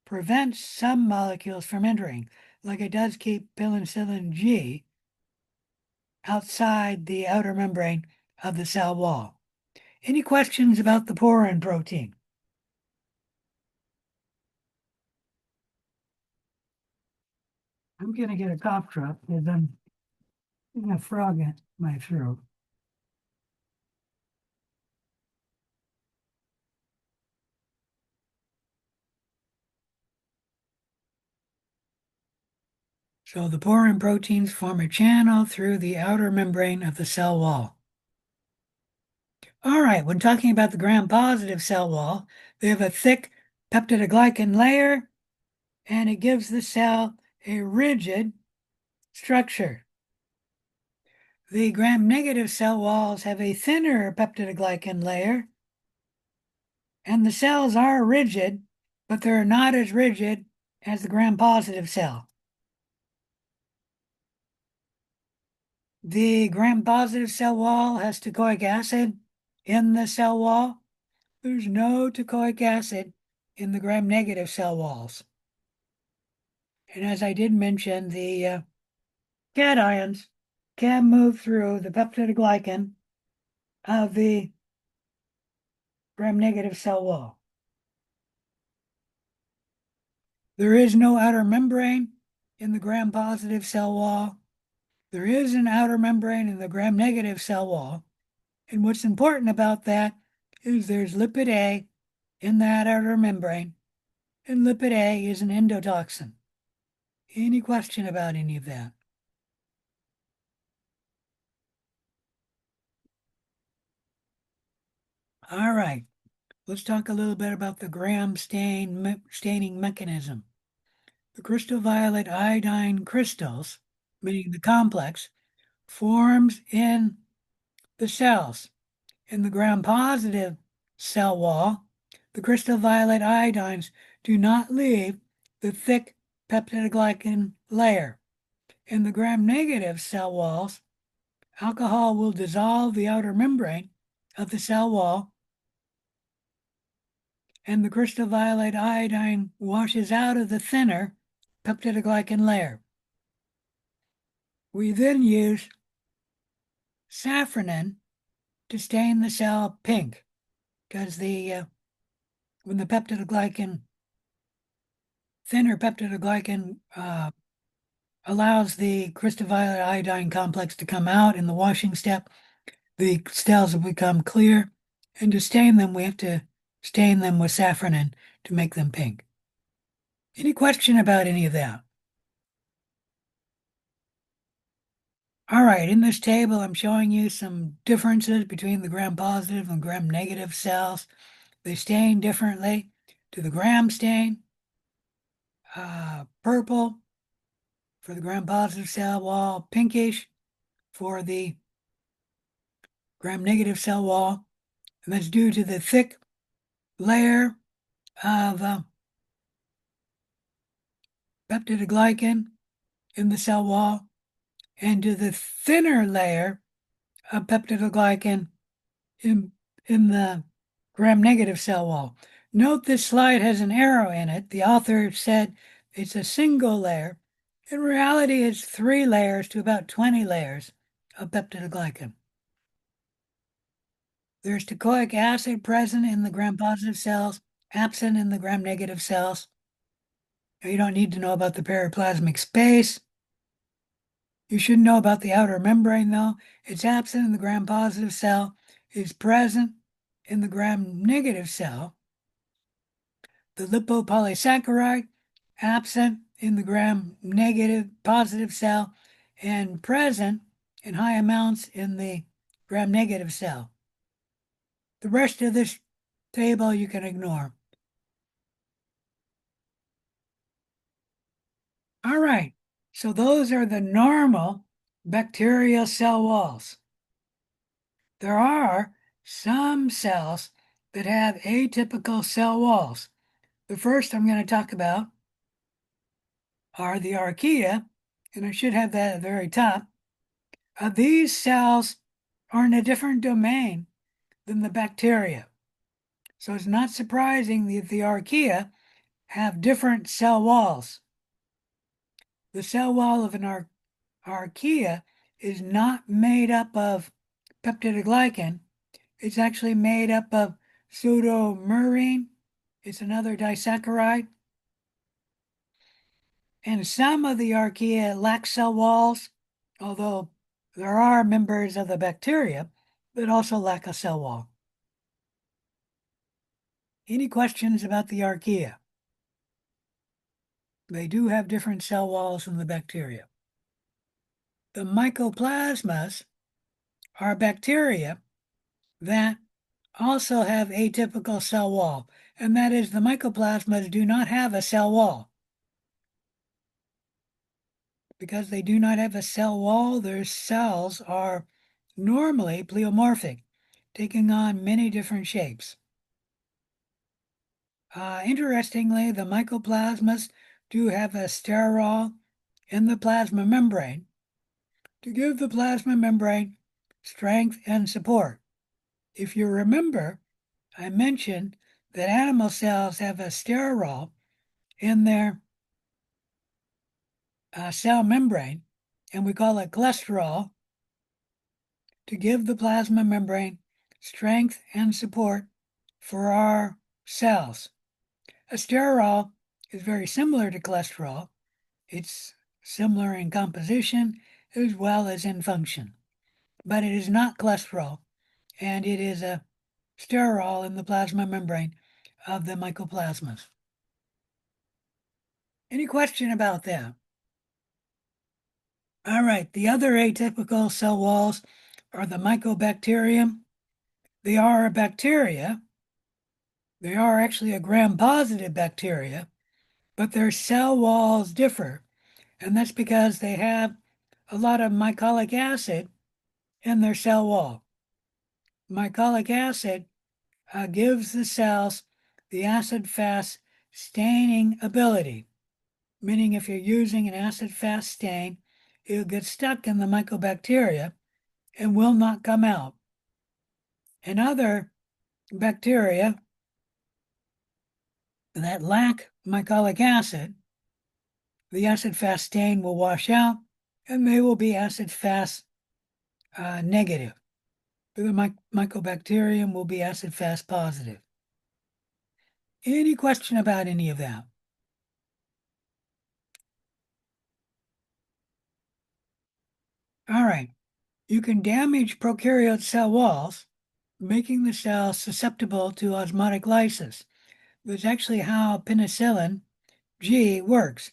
prevents some molecules from entering, like it does keep penicillin G outside the outer membrane of the cell wall. Any questions about the porin protein? I'm going to get a cough drop because I'm getting a frog in my throat. So the porin proteins form a channel through the outer membrane of the cell wall. All right, when talking about the gram-positive cell wall, they have a thick peptidoglycan layer, and it gives the cell a rigid structure. The gram-negative cell walls have a thinner peptidoglycan layer, and the cells are rigid, but they're not as rigid as the gram-positive cell. The gram-positive cell wall has teichoic acid in the cell wall. There's no teichoic acid in the gram-negative cell walls. And as I did mention, the cations can move through the peptidoglycan of the gram-negative cell wall. There is no outer membrane in the gram-positive cell wall. There is an outer membrane in the gram-negative cell wall. And what's important about that is there's lipid A in that outer membrane, and lipid A is an endotoxin. Any question about any of that? All right, let's talk a little bit about the gram staining mechanism. The crystal violet iodine crystals, meaning the complex, forms in the cells. In the gram-positive cell wall, the crystal violet iodines do not leave the thick peptidoglycan layer. In the gram-negative cell walls, alcohol will dissolve the outer membrane of the cell wall, and the crystal violet iodine washes out of the thinner peptidoglycan layer. We then use safranin to stain the cell pink, because when the thinner peptidoglycan allows the crystal violet iodine complex to come out in the washing step, the cells will become clear, and to stain them, we have to stain them with safranin to make them pink. Any question about any of that? All right, in this table, I'm showing you some differences between the gram-positive and gram-negative cells. They stain differently. To the gram stain, purple for the gram-positive cell wall, pinkish for the gram-negative cell wall, and that's due to the thick layer of peptidoglycan in the cell wall and to the thinner layer of peptidoglycan in the gram-negative cell wall. Note this slide has an arrow in it. The author said it's a single layer. In reality, it's 3 layers to about 20 layers of peptidoglycan. There's teichoic acid present in the gram-positive cells, absent in the gram-negative cells. You don't need to know about the periplasmic space. You should know about the outer membrane, though. It's absent in the gram-positive cell, is present in the gram-negative cell. The lipopolysaccharide, absent in the gram-negative positive cell, and present in high amounts in the gram-negative cell. The rest of this table you can ignore. All right, so those are the normal bacterial cell walls. There are some cells that have atypical cell walls. The first I'm going to talk about are the archaea, and I should have that at the very top. These cells are in a different domain than the bacteria. So it's not surprising that the archaea have different cell walls. The cell wall of an archaea is not made up of peptidoglycan. It's actually made up of pseudomurine. It's another disaccharide. And some of the archaea lack cell walls, although there are members of the bacteria that also lack a cell wall. Any questions about the archaea? They do have different cell walls than the bacteria. The mycoplasmas are bacteria that also have atypical cell wall, and that is the mycoplasmas do not have a cell wall. Because they do not have a cell wall, their cells are normally pleomorphic, taking on many different shapes. Interestingly, the mycoplasmas do have a sterol in the plasma membrane to give the plasma membrane strength and support. If you remember, I mentioned that animal cells have a sterol in their cell membrane, and we call it cholesterol, to give the plasma membrane strength and support for our cells. A sterol is very similar to cholesterol. It's similar in composition as well as in function, but it is not cholesterol, and it is a sterol in the plasma membrane of the mycoplasmas. Any question about that? All right, the other atypical cell walls are the Mycobacterium. They are a bacteria. They are actually a gram-positive bacteria, but their cell walls differ, and that's because they have a lot of mycolic acid in their cell wall. Mycolic acid gives the cells the acid-fast staining ability, meaning if you're using an acid-fast stain, it'll get stuck in the mycobacteria and will not come out. In other bacteria that lack mycolic acid, the acid-fast stain will wash out and they will be acid-fast negative. The mycobacterium will be acid-fast positive. Any question about any of that? All right, you can damage prokaryote cell walls, making the cells susceptible to osmotic lysis. That's actually how penicillin G works,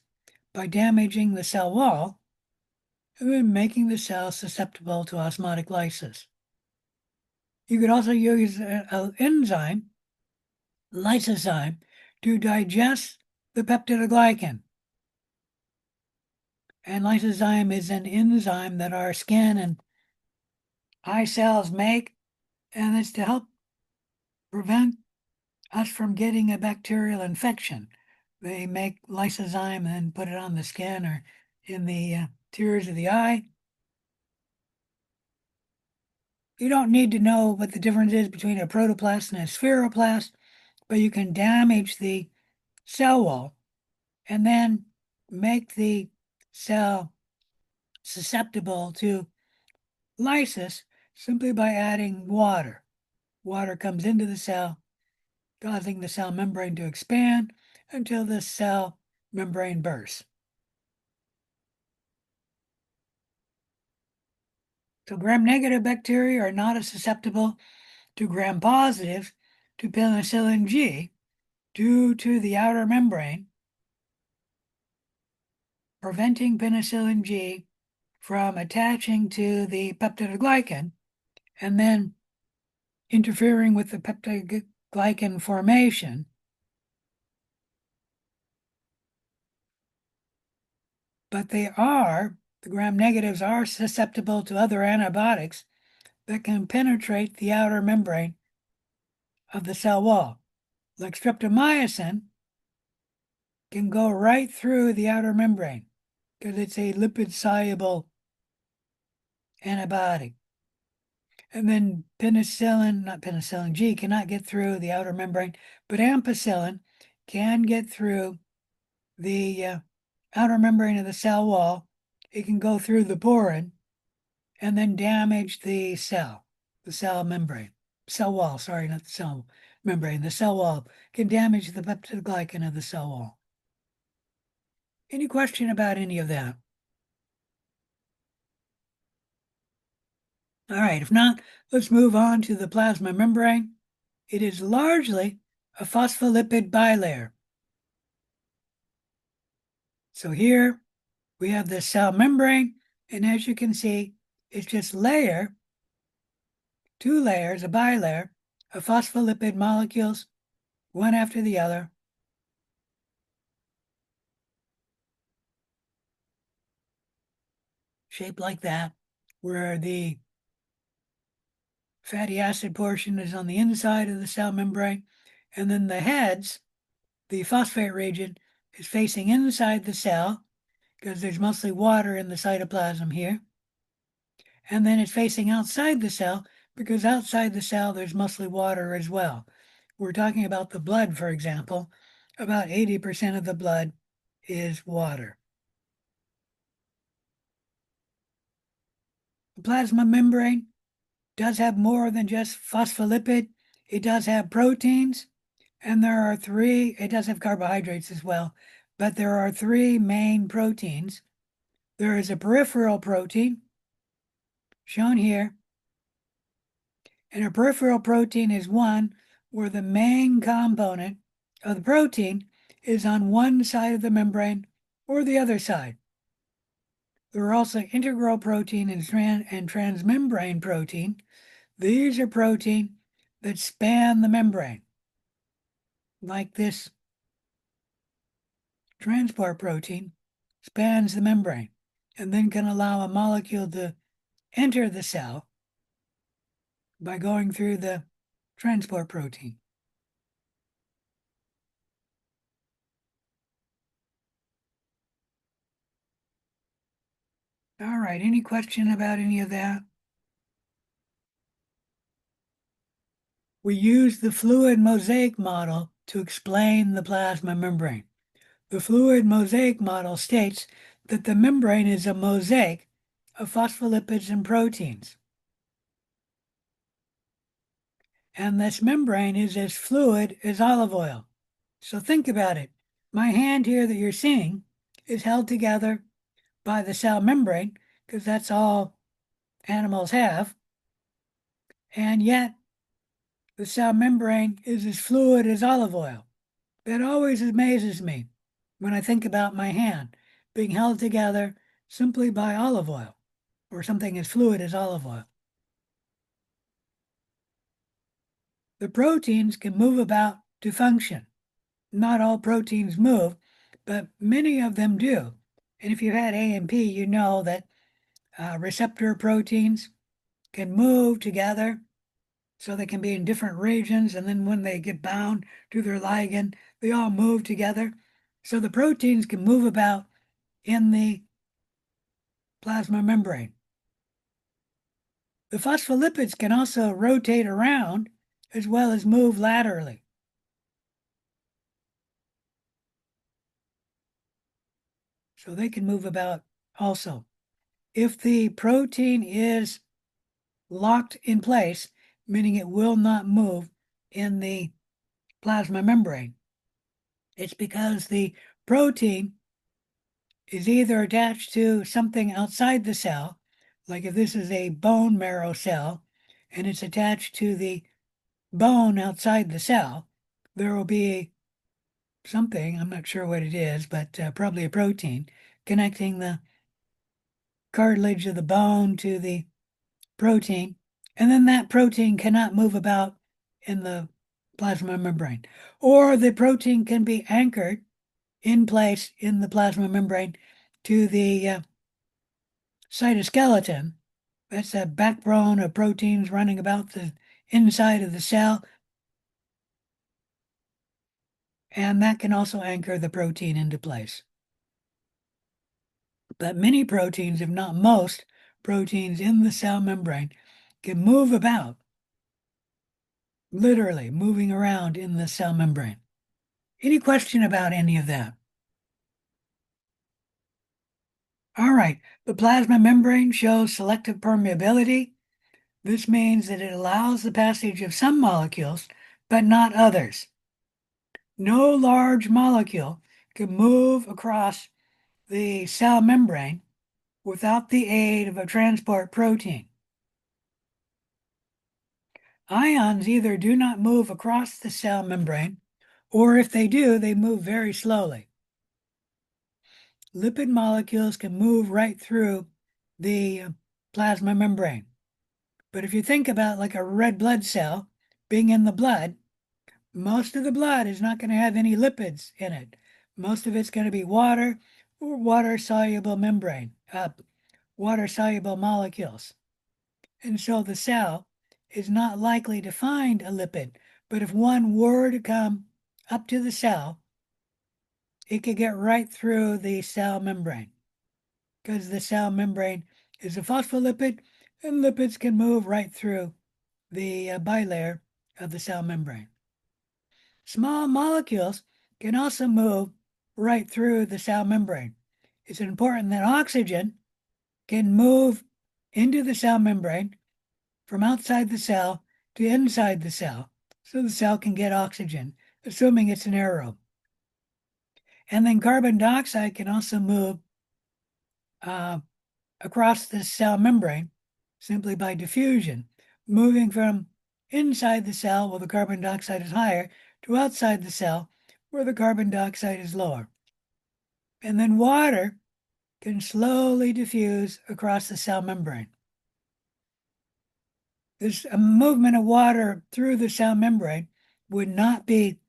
by damaging the cell wall and then making the cell susceptible to osmotic lysis. You could also use an enzyme, lysozyme, to digest the peptidoglycan. And lysozyme is an enzyme that our skin and eye cells make, and it's to help prevent us from getting a bacterial infection. They make lysozyme and put it on the skin or in the tears of the eye. You don't need to know what the difference is between a protoplast and a spheroplast, but you can damage the cell wall and then make the cell susceptible to lysis simply by adding water. Water comes into the cell, causing the cell membrane to expand until the cell membrane bursts. So gram-negative bacteria are not as susceptible to gram-positive to penicillin G due to the outer membrane preventing penicillin G from attaching to the peptidoglycan and then interfering with the peptidoglycan formation. But the gram negatives are susceptible to other antibiotics that can penetrate the outer membrane of the cell wall. Like streptomycin can go right through the outer membrane because it's a lipid-soluble antibiotic. And then not penicillin G, cannot get through the outer membrane, but ampicillin can get through the outer membrane of the cell wall. It can go through the porin and then damage the cell membrane, cell wall, sorry, not the cell membrane. The cell wall can damage the peptidoglycan of the cell wall. Any question about any of that? All right, if not, let's move on to the plasma membrane. It is largely a phospholipid bilayer. So here we have the cell membrane, and as you can see, it's just two layers, a bilayer of phospholipid molecules, one after the other. Shaped like that, where the fatty acid portion is on the inside of the cell membrane, and then the heads, the phosphate region, is facing inside the cell because there's mostly water in the cytoplasm here. And then it's facing outside the cell because outside the cell there's mostly water as well. We're talking about the blood, for example. About 80% of the blood is water. The plasma membrane does have more than just phospholipid. It does have proteins, and there are three. It does have carbohydrates as well, but there are three main proteins. There is a peripheral protein, shown here, and a peripheral protein is one where the main component of the protein is on one side of the membrane or the other side. There are also integral protein and transmembrane protein. These are protein that span the membrane, like this transport protein spans the membrane and then can allow a molecule to enter the cell by going through the transport protein. All right, any question about any of that? We use the fluid mosaic model to explain the plasma membrane. The fluid mosaic model states that the membrane is a mosaic of phospholipids and proteins. And this membrane is as fluid as olive oil. So think about it. My hand here that you're seeing is held together by the cell membrane, because that's all animals have. And yet, the cell membrane is as fluid as olive oil. That always amazes me when I think about my hand being held together simply by olive oil, or something as fluid as olive oil. The proteins can move about to function. Not all proteins move, but many of them do. And if you had A&P, you know that receptor proteins can move together, so they can be in different regions, and then when they get bound to their ligand, they all move together. So the proteins can move about in the plasma membrane. The phospholipids can also rotate around as well as move laterally. So they can move about also. If the protein is locked in place, meaning it will not move in the plasma membrane, it's because the protein is either attached to something outside the cell, like if this is a bone marrow cell and it's attached to the bone outside the cell, there will be something, I'm not sure what it is, but probably a protein connecting the cartilage of the bone to the protein, And then that protein cannot move about in the plasma membrane. Or the protein can be anchored in place in the plasma membrane to the cytoskeleton. That's a backbone of proteins running about the inside of the cell. And that can also anchor the protein into place. But many proteins, if not most proteins in the cell membrane, can move about, literally moving around in the cell membrane. Any question about any of that? All right, the plasma membrane shows selective permeability. This means that it allows the passage of some molecules, but not others. No large molecule can move across the cell membrane without the aid of a transport protein. Ions either do not move across the cell membrane, or if they do, they move very slowly. Lipid molecules can move right through the plasma membrane. But if you think about like a red blood cell being in the blood, most of the blood is not going to have any lipids in it. Most of it's going to be water or water-soluble membrane, water-soluble molecules. And so the cell is not likely to find a lipid. But if one were to come up to the cell, it could get right through the cell membrane because the cell membrane is a phospholipid and lipids can move right through the bilayer of the cell membrane. Small molecules can also move right through the cell membrane. It's important that oxygen can move into the cell membrane from outside the cell to inside the cell so the cell can get oxygen, assuming it's an aerobe. And then carbon dioxide can also move across the cell membrane simply by diffusion, moving from inside the cell where the carbon dioxide is higher to outside the cell where the carbon dioxide is lower. And then water can slowly diffuse across the cell membrane. This movement of water through the cell membrane would not be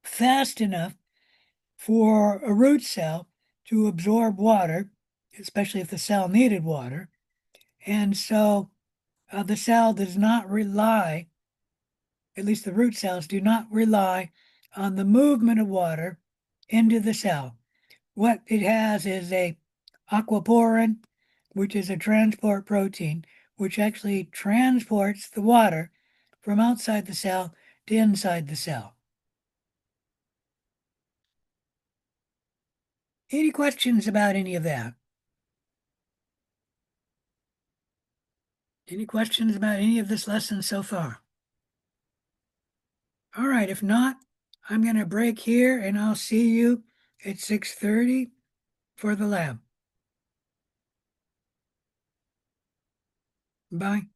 fast enough for a root cell to absorb water, especially if the cell needed water. And so the cell does not rely, at least the root cells do not rely on the movement of water into the cell. What it has is a aquaporin, which is a transport protein, which actually transports the water from outside the cell to inside the cell. Any questions about any of that? Any questions about any of this lesson so far? All right, if not, I'm going to break here and I'll see you at 6:30 for the lab. Bye.